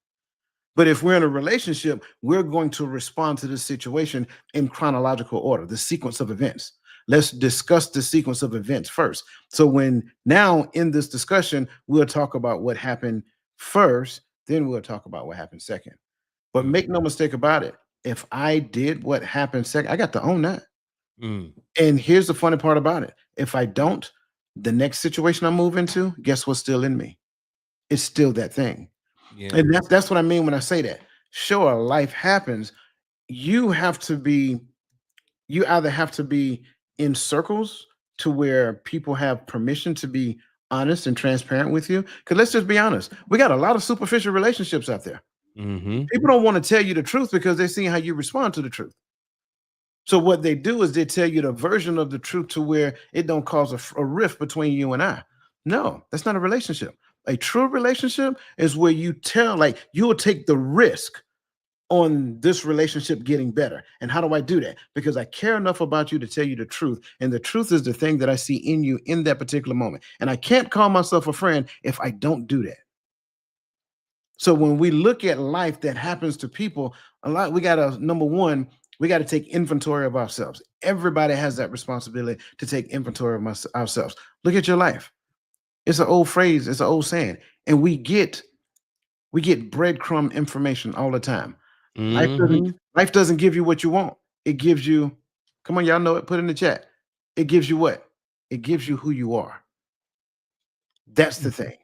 But if we're in a relationship, we're going to respond to the situation in chronological order, the sequence of events. Let's discuss the sequence of events first. So when now in this discussion, we'll talk about what happened first, then we'll talk about what happened second. But mm, make no mistake about it. If I did what happened second, I got to own that. mm. And here's the funny part about it. If I don't, the next situation I move into, guess what's still in me? It's still that thing. Yeah. And that's what I mean when I say that. Sure, life happens. You have to be, you either have to be in circles to where people have permission to be honest and transparent with you. Because let's just be honest, we got a lot of superficial relationships out there. Mm-hmm. People don't want to tell you the truth because they're seeing how you respond to the truth. So what they do is they tell you the version of the truth to where it don't cause a rift between you and I. No, that's not a relationship. A true relationship is where you tell, like, you will take the risk on this relationship getting better. And how do I do that? Because I care enough about you to tell you the truth. And the truth is the thing that I see in you in that particular moment. And I can't call myself a friend if I don't do that. So when we look at life that happens to people, a lot, we got to, number one, we got to take inventory of ourselves. Everybody has that responsibility to take inventory of ourselves. Look at your life. It's an old phrase, it's an old saying. And we get breadcrumb information all the time. Life doesn't Mm-hmm. life doesn't give you what you want. It gives you, come on, y'all know it, put it in the chat. It gives you what? It gives you who you are. That's the thing.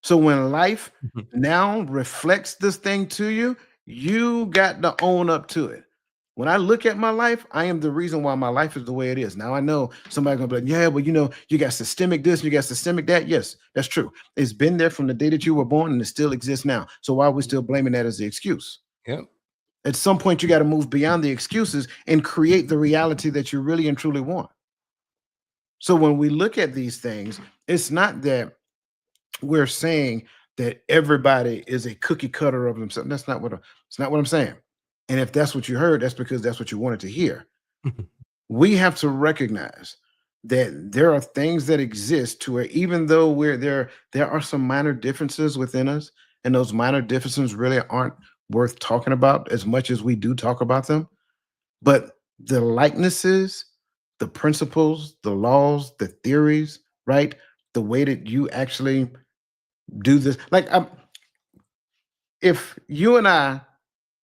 So when life now reflects this thing to you, you got to own up to it. When I look at my life, I am the reason why my life is the way it is. Now I know somebody gonna be like, yeah, well, you got systemic this, you got systemic that. Yes, that's true. It's been there from the day that you were born, and it still exists now. So why are we still blaming that as the excuse? Yep. At some point, you got to move beyond the excuses and create the reality that you really and truly want. So when we look at these things, it's not that we're saying that everybody is a cookie cutter of themselves. It's not what I'm saying. And if that's what you heard, that's because that's what you wanted to hear. We have to recognize that there are things that exist to where even though there are some minor differences within us, and those minor differences really aren't worth talking about as much as we do talk about them. But the likenesses, the principles, the laws, the theories, right? The way that you actually do this, like if you and I,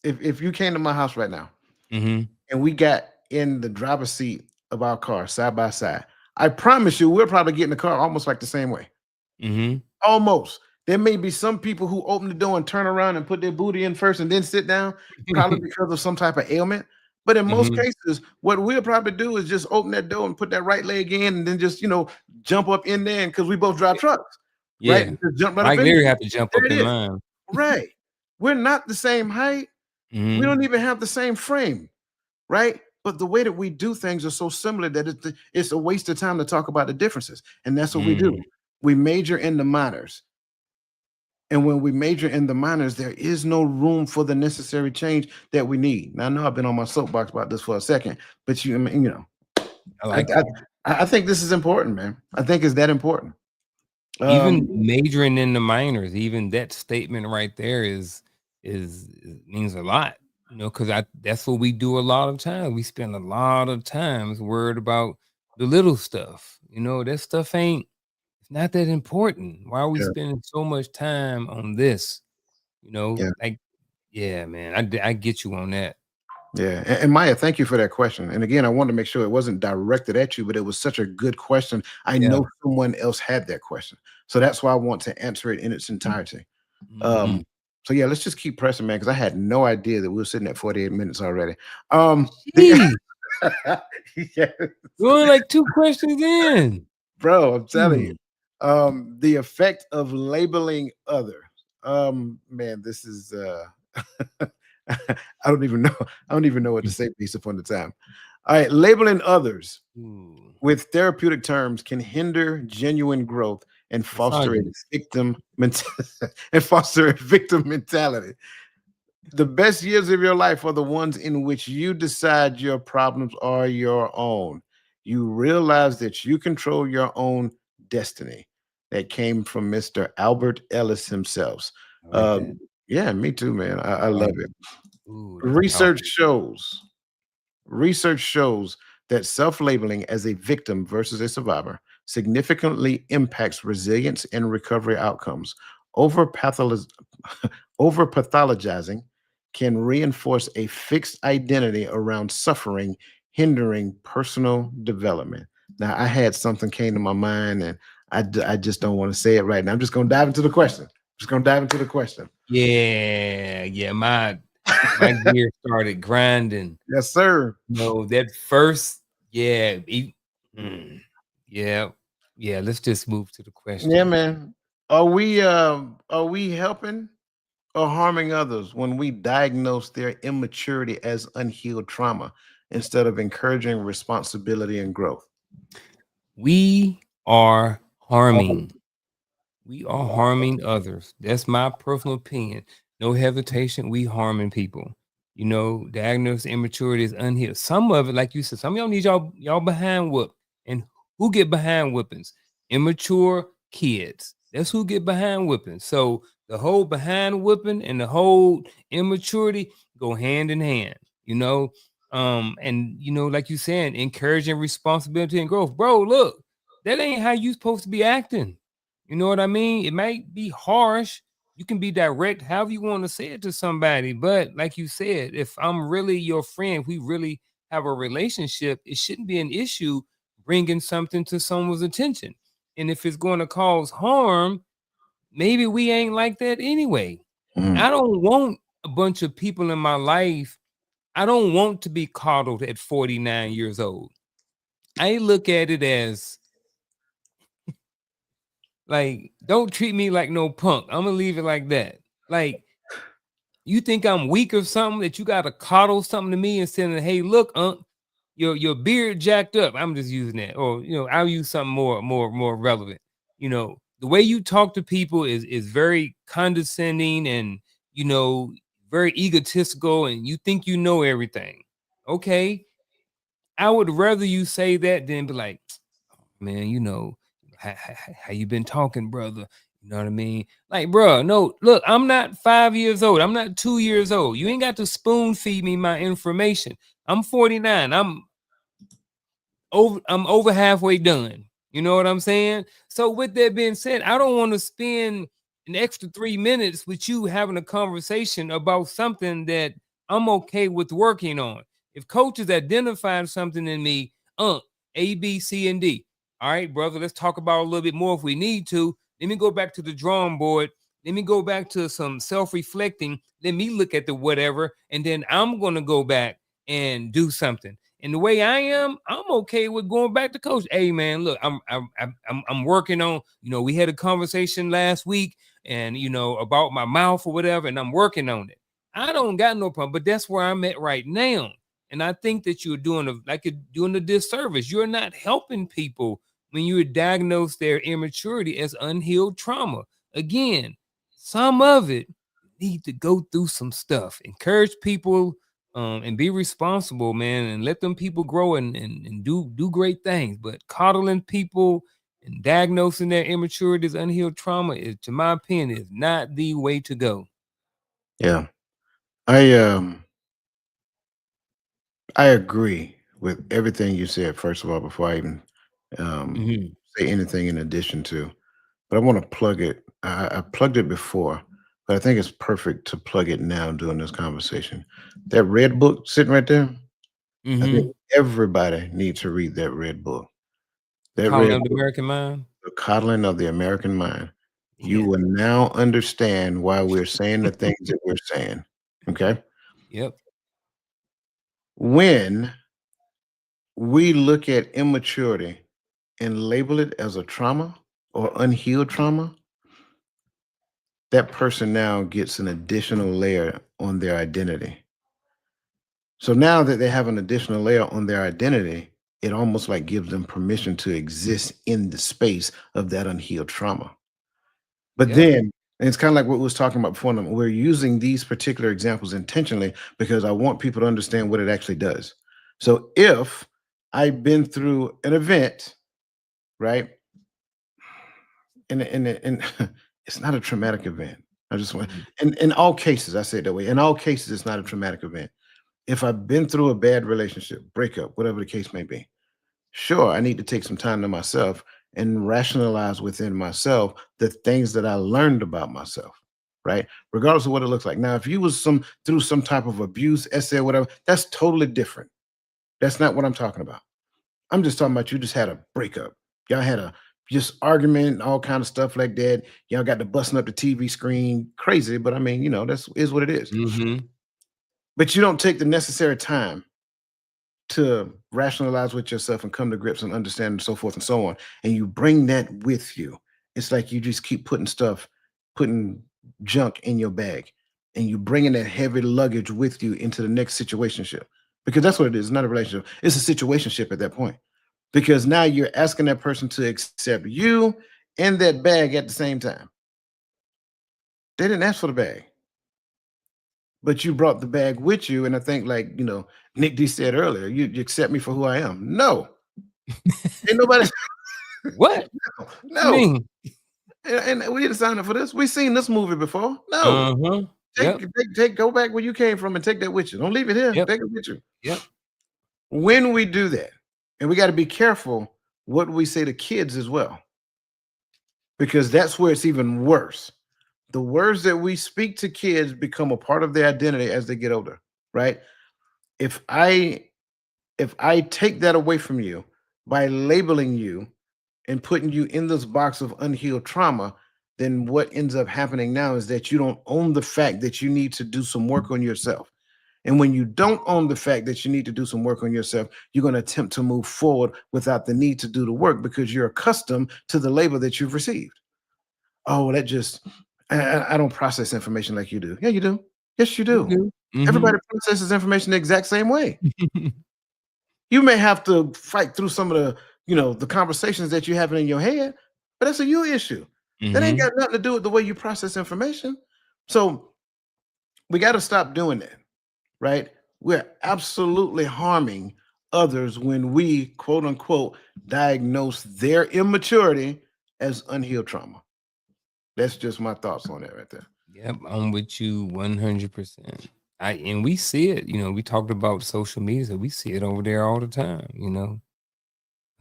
if you came to my house right now Mm-hmm. and we got in the driver's seat of our car side by side, I promise you, we'll probably get in the car almost like the same way. Mm-hmm. Almost. There may be some people who open the door and turn around and put their booty in first and then sit down, probably because of some type of ailment. But in most Mm-hmm. cases, what we'll probably do is just open that door and put that right leg in and then just, jump up in there because we both drive trucks, right? Yeah. Just jump right up Mike in there. Leary have to jump There up it in is. line. Right. We're not the same height. We Mm-hmm. don't even have the same frame, right? But the way that we do things are so similar that it's a waste of time to talk about the differences. And that's what we do. Mm. We major in the minors. And when we major in the minors, there is no room for the necessary change that we need. Now, I know I've been on my soapbox about this for a second, but I mean, I I, like it. I think this is important, man. I think it's that important. Even Um, majoring in the minors, even that statement right there means a lot, because that's what we do a lot of times. We spend a lot of times worried about the little stuff. That stuff ain't it's not that important. Why are we yeah, spending so much time on this? yeah, Like, yeah, man, I get you on that. yeah. And Maya, thank you for that question. And again, I wanted to make sure it wasn't directed at you, but it was such a good question. I Yeah. know someone else had that question, so that's why I want to answer it in its entirety. Mhm. Um, so yeah, let's just keep pressing, man, because I had no idea that we were sitting at 48 minutes already. The Jeez, yeah, we're only like 2 questions in. bro, I'm telling you. Mm. The effect of labeling others. Man, this is I don't even know. I don't even know what to say based upon the time. All right, labeling others Ooh, with therapeutic terms can hinder genuine growth and foster a misogynist. victim and foster a victim mentality. The best years of your life are the ones in which you decide your problems are your own. You realize that you control your own destiny. That came from Mr. Albert Ellis himself. I like that. Yeah, me too, man. I I love like it. Ooh, that's Research powerful. shows Research shows that self-labeling as a victim versus a survivor significantly impacts resilience and recovery outcomes. Over over pathologizing can reinforce a fixed identity around suffering, hindering personal development. Now, I had something came to my mind, and I just don't want to say it right now. I'm just going to dive into the question. Just gonna dive into the question. Yeah, my gear started grinding. Yes, sir. No, that first yeah, mm, yeah, yeah, let's just move to the Yeah, question. man. Are we helping or harming others when we diagnose their immaturity as unhealed trauma instead of encouraging responsibility and growth? We are Oh, harming. We are harming others. That's my personal opinion. No hesitation. We harming people. You know, diagnosed immaturity is unhealed. Some of it, like you said, some of y'all need y'all behind whoop. And who get behind whippings? Immature kids. That's who get behind whippings. So the whole behind whipping and the whole immaturity go hand in hand. You know, and like you saying, encouraging responsibility and growth. Bro, look, that ain't how you supposed to be acting. You know what I mean? It might be harsh. You can be direct, however you want to say it to somebody. But like you said, if I'm really your friend, we really have a relationship, it shouldn't be an issue bringing something to someone's attention. And if it's going to cause harm, maybe we ain't like that anyway. mm, I don't want a bunch of people in my life. I don't want to be coddled at 49 years old. I look at it as like, don't treat me like no punk. I'm gonna leave it like that. Like, you think I'm weak or something that you gotta coddle something to me and saying, "Hey, look, your beard jacked up." I'm just using that, or I'll use something more relevant. The way you talk to people is very condescending and you know very egotistical, and you think you know everything. Okay, I would rather you say that than be like, man, how you been talking, brother? You know what I mean? Like, bro, no, look, I'm not 5 years old. I'm not 2 years old. You ain't got to spoon feed me my information. I'm 49. I'm over halfway done. You know what I'm saying? So with that being said, I don't want to spend an extra 3 minutes with you having a conversation about something that I'm okay with working on. If coaches identified something in me, A, B, C, and D. All right, brother, let's talk about a little bit more if we need to. Let me go back to the drawing board. Let me go back to some self-reflecting. Let me look at the whatever, and then I'm gonna go back and do something. And the way I am, I'm okay with going back to coach. Hey man, look, I'm working on. We had a conversation last week, and about my mouth or whatever, and I'm working on it. I don't got no problem, but that's where I'm at right now. And I think that you're doing a disservice. You're not helping people when you diagnose their immaturity as unhealed trauma. Again, some of it need to go through some stuff. Encourage people and be responsible, man, and let them people grow and do great things. But coddling people and diagnosing their immaturity as unhealed trauma is, to my opinion, is not the way to go. yeah. I agree with everything you said, first of all, before I even um Mhm. say anything in addition to. But I want to plug it. I plugged it before, but I think it's perfect to plug it now during this conversation. That red book sitting right there, I think Mhm. everybody needs to read that red book. The That calling red of the book, American mind. The Coddling of the American Mind. You Yeah. will now understand why we're saying the things that we're saying. Okay. Yep. When we look at immaturity and label it as a trauma or unhealed trauma, that person now gets an additional layer on their identity. So now that they have an additional layer on their identity, it almost like gives them permission to exist in the space of that unhealed trauma. But Yep. then, and it's kind of like what we was talking about before. We're using these particular examples intentionally because I want people to understand what it actually does. So if I've been through an event, right, and it's not a traumatic event. I just want, Mhm. in all cases, I say it that way. In all cases, it's not a traumatic event. If I've been through a bad relationship, breakup, whatever the case may be, sure, I need to take some time to myself and rationalize within myself the things that I learned about myself, right? Regardless of what it looks like. Now, if you was through some type of abuse, essay, or whatever, that's totally different. That's not what I'm talking about. I'm just talking about you just had a breakup. Y'all had a just argument, all kind of stuff like that. Y'all got to busting up the TV screen, crazy. But I mean, that's is what it is. Mhm. But you don't take the necessary time to rationalize with yourself and come to grips and understand and so forth and so on. And you bring that with you. It's like you just keep putting junk in your bag and you bringing that heavy luggage with you into the next situationship. Because that's what it is. It's not a relationship. It's a situationship at that point. Because now you're asking that person to accept you and that bag at the same time. They didn't ask for the bag, but you brought the bag with you. And I think, like, Nick D said earlier, you accept me for who I am. No, ain't nobody. What? You No. mean? And we didn't sign up for this. We seen this movie before. No. Uh-huh. Take, Yep. take, take, go back where you came from and take that with you. Don't leave it here. Yep. Take it with you. Yep. When we do that, and we got to be careful what we say to kids as well, because that's where it's even worse. The words that we speak to kids become a part of their identity as they get older, right? If I if I take that away from you by labeling you and putting you in this box of unhealed trauma, then what ends up happening now is that you don't own the fact that you need to do some work on yourself. And when you don't own the fact that you need to do some work on yourself, you're going to attempt to move forward without the need to do the work because you're accustomed to the label that you've received. Oh, well, I don't process information like you do. Yeah, you do. Yes, you You do. do. Everybody Mhm. processes information the exact same way. You may have to fight through some of the conversations that you're having in your head, but that's a you issue. That ain't Mhm. got nothing to do with the way you process information. So we got to stop doing that, right? We're absolutely harming others when we quote unquote diagnose their immaturity as unhealed trauma. That's just my thoughts on that right there. Yep, I'm with you 100%. And we see it, we talked about social media, so we see it over there all the time.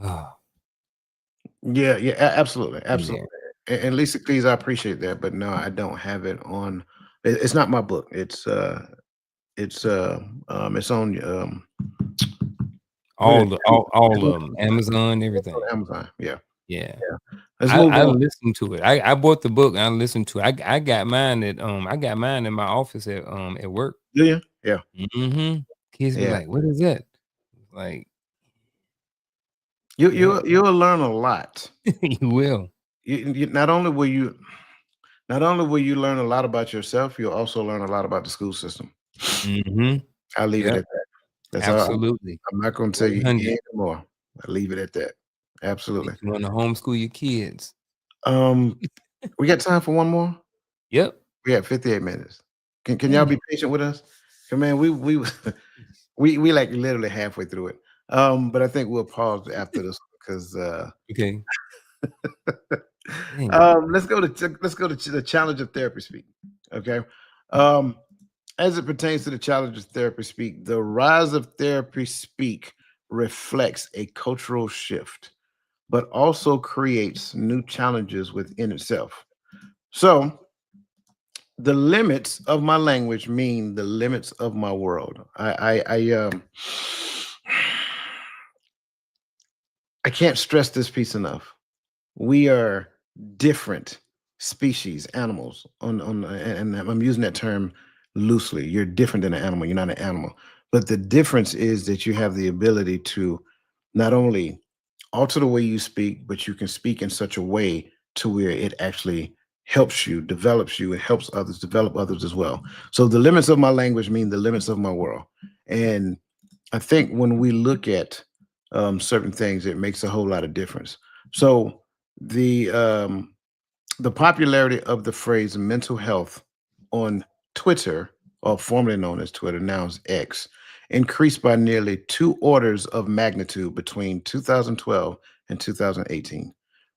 Oh, Yeah, yeah, absolutely, in absolutely. there. And Lisa, please, I appreciate that, but no, I don't have it on. It's not my book. It's on what is All the it? all of them, Amazon, everything. On Amazon. Yeah, Yeah. yeah. Let's I move I on. listened to it. I bought the book, and I listened to it. I got mine in my office at work. Do you? Yeah, Mhm. Kids be yeah. like, "What is that?" Like, You yep, you you'll learn a lot. you will. Not only will you learn a lot about yourself, you'll also learn a lot about the school system. Mhm. I'll leave it Yep, at that. That's all. absolutely. I'm not going to tell you 100. any more. I'll leave it at that. Absolutely. Make you wanna homeschool your kids. Um, we got time for one more. Yep. We have 58 minutes. Can y'all Dang be it. patient with us? 'Cause, man, we we like literally halfway through it. But I think we'll pause after this because Okay. Dang it. let's go to the challenge of therapy speak. Okay. Um, as it pertains to the challenge of therapy speak, the rise of therapy speak reflects a cultural shift, but also creates new challenges within itself. So the limits of my language mean the limits of my world. I can't stress this piece enough. We are different species, animals. And I'm using that term loosely. You're different than an animal. You're not an animal. But the difference is that you have the ability to not only alter the way you speak, but you can speak in such a way to where it actually helps you, develops you, it helps others develop others as well. So the limits of my language mean the limits of my world. And I think when we look at certain things, it makes a whole lot of difference. So the um, the popularity of the phrase mental health on Twitter, or formerly known as Twitter, now is X, increased by nearly two orders of magnitude between 2012 and 2018,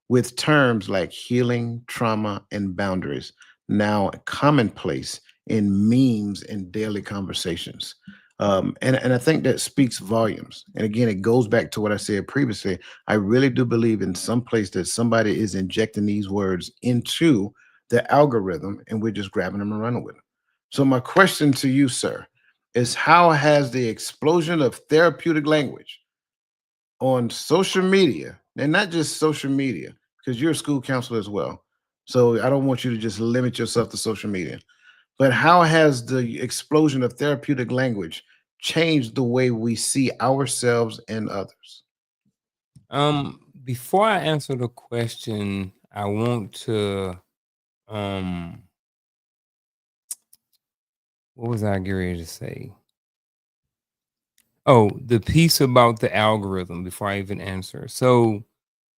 with terms like healing, trauma, and boundaries now commonplace in memes and daily conversations. And I think that speaks volumes. And again, it goes back to what I said previously. I really do believe in some place that somebody is injecting these words into the algorithm and we're just grabbing them and running with them. So, my question to you, sir, is how has the explosion of therapeutic language on social media, and not just social media, because you're a school counselor as well. So I don't want you to just limit yourself to social media. But how has the explosion of therapeutic language changed the way we see ourselves and others? Before I answer the question, I want to um what was I getting ready to say? Oh, the piece about the algorithm before I even answer. So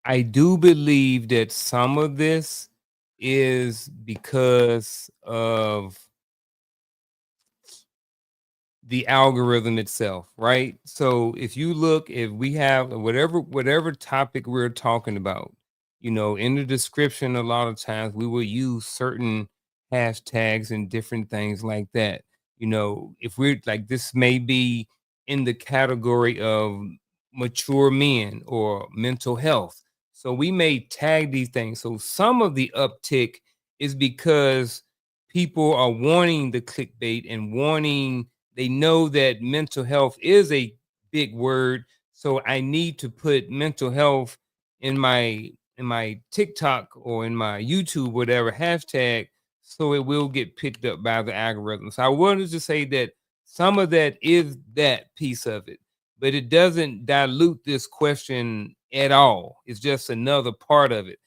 I do believe that some of this is because of the algorithm itself, right? So if you look, if we have whatever topic we're talking about, in the description, a lot of times we will use certain hashtags and different things like that. If we're like, this may be in the category of mature men or mental health. So we may tag these things. So some of the uptick is because people are wanting the clickbait and wanting, they know that mental health is a big word, so I need to put mental health in my TikTok or in my YouTube, whatever hashtag, so it will get picked up by the algorithm. So I wanted to say that some of that is that piece of it, but it doesn't dilute this question at all. It's just another part of it.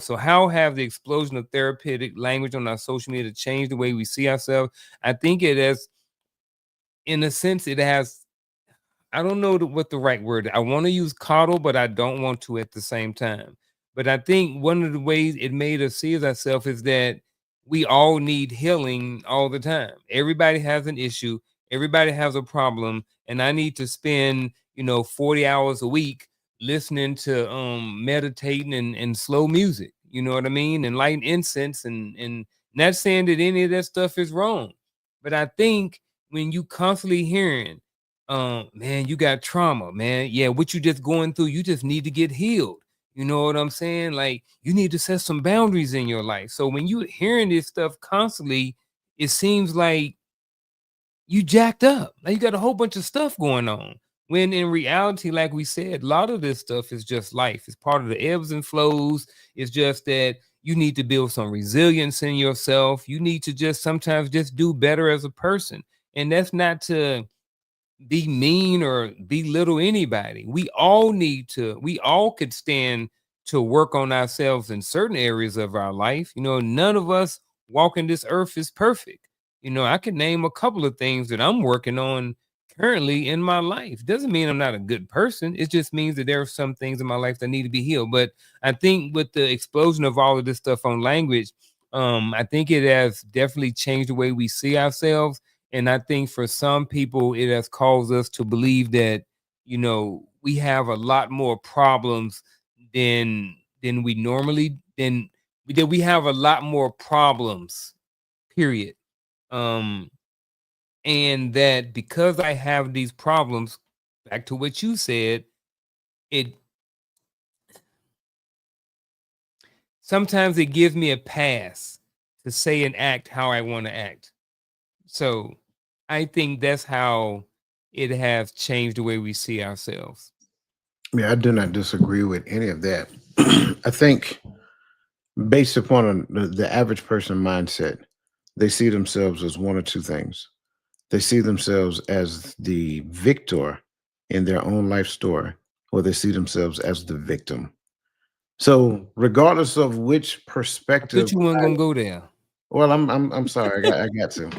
So how have the explosion of therapeutic language on our social media changed the way we see ourselves? I think it has, in a sense, it has, I don't know what the right word. I want to use coddle, but I don't want to at the same time. But I think one of the ways it made us see ourselves is that we all need healing all the time. Everybody has an issue. Everybody has a problem, and I need to spend 40 hours a week listening to meditating and slow music. You know what I mean? And lighting incense and not saying that any of that stuff is wrong, but I think when you constantly hearing, man, you got trauma, man. Yeah, what you just going through, you just need to get healed. You know what I'm saying? Like, you need to set some boundaries in your life. So when you hearing this stuff constantly, it seems like you jacked up. Like, you got a whole bunch of stuff going on. When in reality, like we said, a lot of this stuff is just life. It's part of the ebbs and flows. It's just that you need to build some resilience in yourself. You need to just sometimes just do better as a person. And that's not to be mean or belittle anybody. We all could stand to work on ourselves in certain areas of our life. None of us walking this earth is perfect. I could name a couple of things that I'm working on currently in my life. Doesn't mean I'm not a good person. It just means that there are some things in my life that need to be healed. But I think with the explosion of all of this stuff on language, I think it has definitely changed the way we see ourselves, and I think for some people, it has caused us to believe that, we have a lot more problems than we normally than that we have a lot more problems, period. Um, and that because I have these problems, back to what you said, it sometimes it gives me a pass to say and act how I want to act. So I think that's how it has changed the way we see ourselves. Yeah, I do not disagree with any of that. I think based upon the average person mindset, they see themselves as one or two things. They see themselves as the victor in their own life story, or they see themselves as the victim. So, regardless of which I thought perspective, you weren't gonna go there. well, I'm sorry, I got to,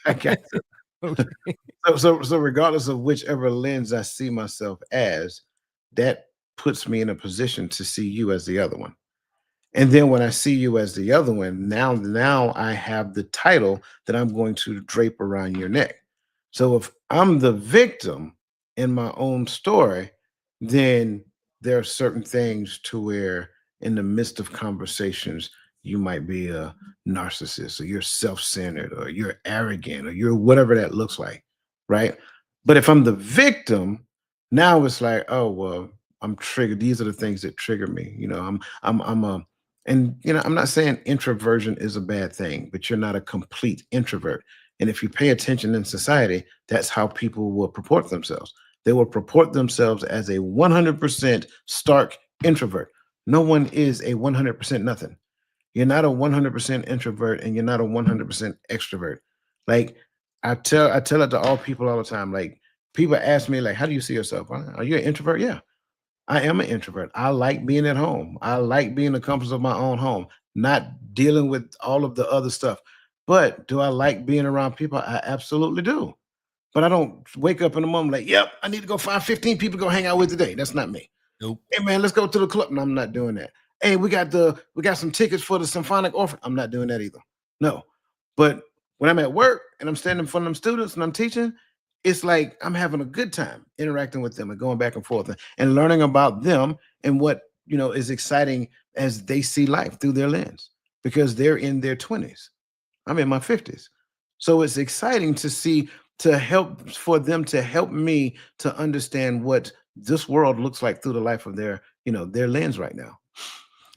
I got to. Okay. So regardless of whichever lens I see myself as, that puts me in a position to see you as the other one. And then when I see you as the other one, now I have the title that I'm going to drape around your neck. So if I'm the victim in my own story, then there are certain things to where in the midst of conversations, you might be a narcissist or you're self-centered or you're arrogant or you're whatever that looks like, right? But if I'm the victim, now it's like, oh well, I'm triggered. These are the things that trigger me. I'm a and I'm not saying introversion is a bad thing, but you're not a complete introvert. And if you pay attention in society, that's how people will purport themselves. They will purport themselves as a 100% stark introvert. No one is a 100% nothing. You're not a 100% introvert and you're not a 100% extrovert. Like I tell it to all people all the time. Like people ask me like, how do you see yourself? Are you an introvert? Yeah, I am an introvert. I like being at home. I like being the comforts of my own home, not dealing with all of the other stuff. But do I like being around people? I absolutely do. But I don't wake up in the morning like, yep, I need to go find 15 people to go hang out with today. That's not me. Nope. Hey man, let's go to the club. No, I'm not doing that. Hey, we got some tickets for the symphonic orphan. I'm not doing that either. No. But when I'm at work and I'm standing in front of them students and I'm teaching, it's like I'm having a good time interacting with them and going back and forth and learning about them and what is exciting as they see life through their lens because they're in their 20s. I'm in my 50s. So it's exciting to see to help for them to help me to understand what this world looks like through the life of their lens right now.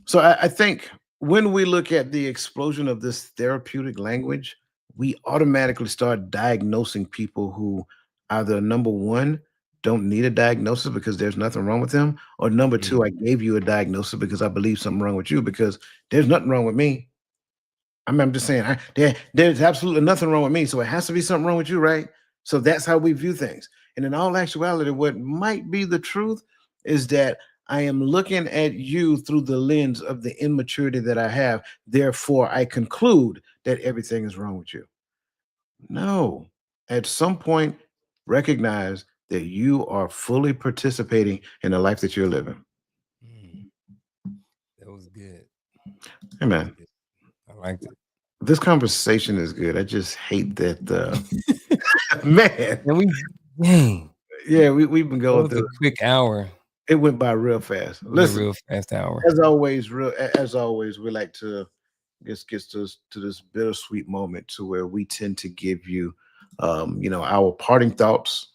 So I think when we look at the explosion of this therapeutic language, we automatically start diagnosing people who either number one don't need a diagnosis because there's nothing wrong with them, or number two, I gave you a diagnosis because I believe something wrong with you because there's nothing wrong with me. I'm just saying, there's absolutely nothing wrong with me, so it has to be something wrong with you, right? So that's how we view things. And in all actuality, what might be the truth is that I am looking at you through the lens of the immaturity that I have. Therefore, I conclude that everything is wrong with you. No. At some point, recognize that you are fully participating in the life that you're living. Mm, that was good. Hey, That was man, good. I liked it. this conversation is good. I just hate that, man. And we, dang, Yeah, we've been that going was a through. quick hour. It went by real fast. Yeah, Listen, real fast hour. as always, we like to get to this bittersweet moment to where we tend to give you, our parting thoughts.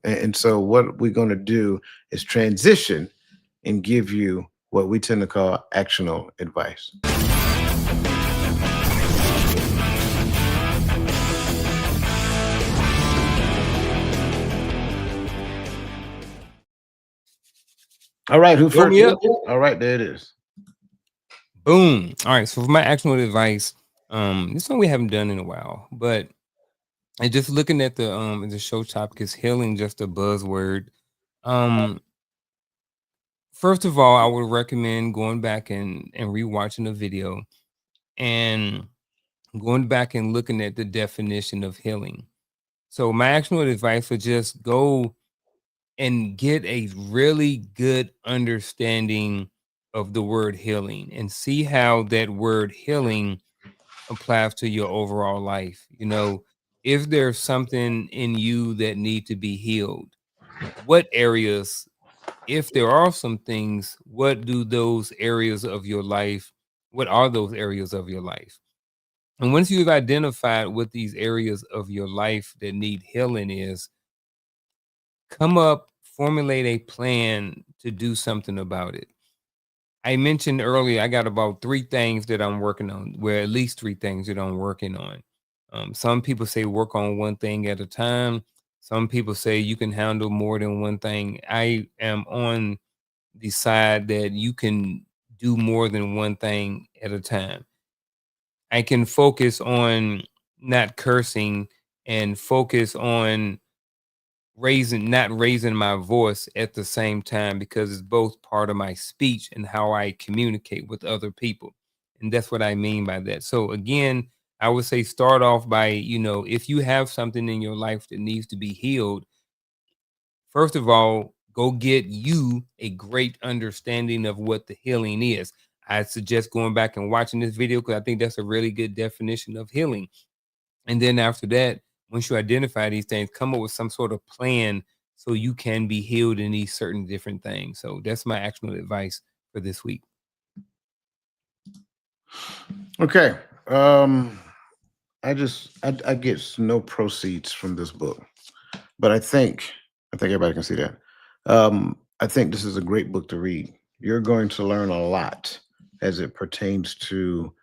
And so what we're going to do is transition and give you what we tend to call actionable advice. All right, who Fill first? me up. All right, there it is. Boom. All right. So for my actionable advice, this one we haven't done in a while, but and just looking at the show topic is healing just a buzzword. Um, First of all, I would recommend going back and rewatching the video and going back and looking at the definition of healing. So my actionable advice would just go and get a really good understanding of the word healing and see how that word healing applies to your overall life. If there's something in you that need to be healed, what areas, if there are some things, what do those areas of your life, what are those areas of your life? And once you've identified what these areas of your life that need healing is, formulate a plan to do something about it. I mentioned earlier, I got about 3 things that I'm working on, where at least 3 things that I'm working on. Some people say work on one thing at a time. Some people say you can handle more than one thing. I am on the side that you can do more than one thing at a time. I can focus on not cursing and focus on not raising my voice at the same time because it's both part of my speech and how I communicate with other people. And that's what I mean by that. So again, I would say start off by, if you have something in your life that needs to be healed, first of all, go get you a great understanding of what the healing is. I suggest going back and watching this video because I think that's a really good definition of healing. And then after that, once you identify these things, come up with some sort of plan so you can be healed in these certain different things. So that's my actionable advice for this week. Okay. I get no proceeds from this book, but I think everybody can see that. I think this is a great book to read. You're going to learn a lot as it pertains to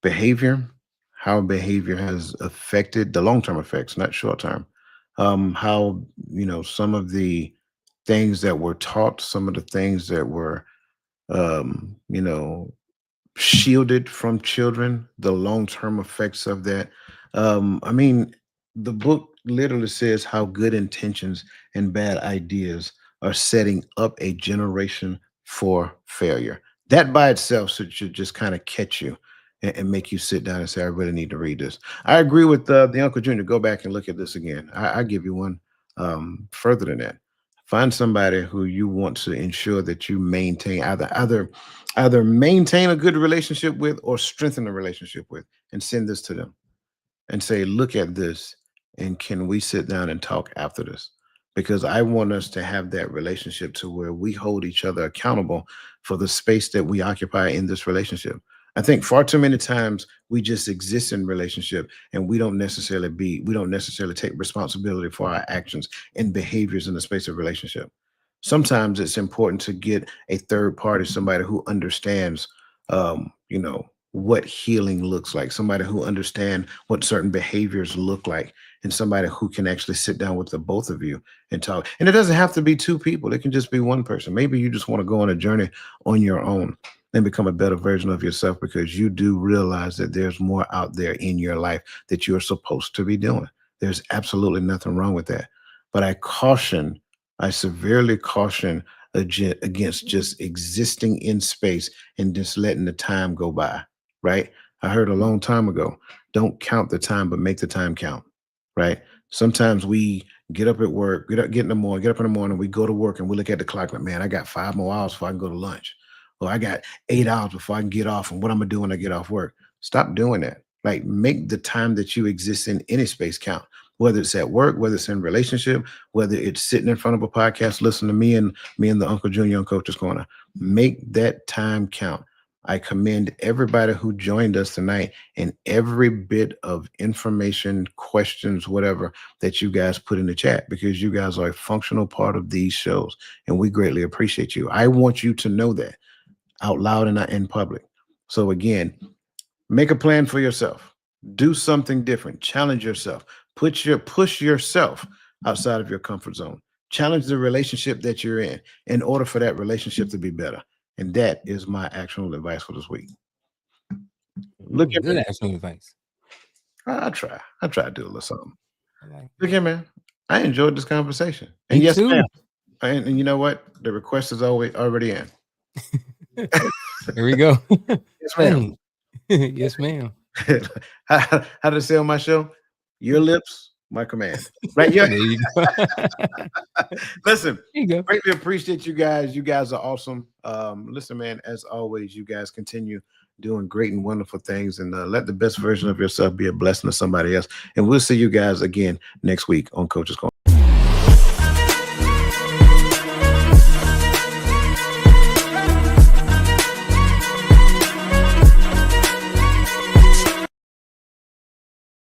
behavior, how behavior has affected the long-term effects, not short-term. How some of the things that were taught, some of the things that were you know, shielded from children, the long-term effects of that. I mean, the book literally says how good intentions and bad ideas are setting up a generation for failure. That by itself should just kind of catch you and make you sit down and say, I really need to read this. I agree with the Uncle Junior. Go back and look at this again. I give you one further than that. Find somebody who you want to ensure that you maintain either maintain a good relationship with or strengthen a relationship with, and send this to them and say, look at this, and can we sit down and talk after this? Because I want us to have that relationship to where we hold each other accountable for the space that we occupy in this relationship. I think far too many times we just exist in relationship and we don't necessarily take responsibility for our actions and behaviors in the space of relationship. Sometimes it's important to get a third party, somebody who understands, what healing looks like, somebody who understands what certain behaviors look like, and somebody who can actually sit down with the both of you and talk. And it doesn't have to be two people, it can just be one person. Maybe you just want to go on a journey on your own and become a better version of yourself because you do realize that there's more out there in your life that you're supposed to be doing. There's absolutely nothing wrong with that. But I severely caution against just existing in space and just letting the time go by, right? I heard a long time ago, don't count the time, but make the time count, right? Sometimes we get up at work, get up in the morning, we go to work and we look at the clock like, man, I got 5 more hours before I can go to lunch. Or I got 8 hours before I can get off. And what I'm gonna do when I get off work? Stop doing that. Like make the time that you exist in any space count, whether it's at work, whether it's in relationship, whether it's sitting in front of a podcast, listening to me and the Uncle Junior on Coach's Corner. Make that time count. I commend everybody who joined us tonight and every bit of information, questions, whatever that you guys put in the chat because you guys are a functional part of these shows and we greatly appreciate you. I want you to know that out loud and not in public. So again, make a plan for yourself. Do something different. Challenge yourself. Push yourself outside of your comfort zone. Challenge the relationship that you're in order for that relationship to be better. And that is my actual advice for this week. Look at Good me. actual advice. I try. I try to do a little something. I like Look at man. I enjoyed this conversation. Me And yes, too. ma'am. And you know what? The request is already in. Here we go. Yes, ma'am. Boom. Yes, ma'am. How to say on my show? Your lips, my command. Right? Yeah. There you go. Listen, There you go. greatly appreciate you guys. You guys are awesome. Listen, man, as always, you guys continue doing great and wonderful things and let the best version of yourself be a blessing to somebody else. And we'll see you guys again next week on Coach's Corner.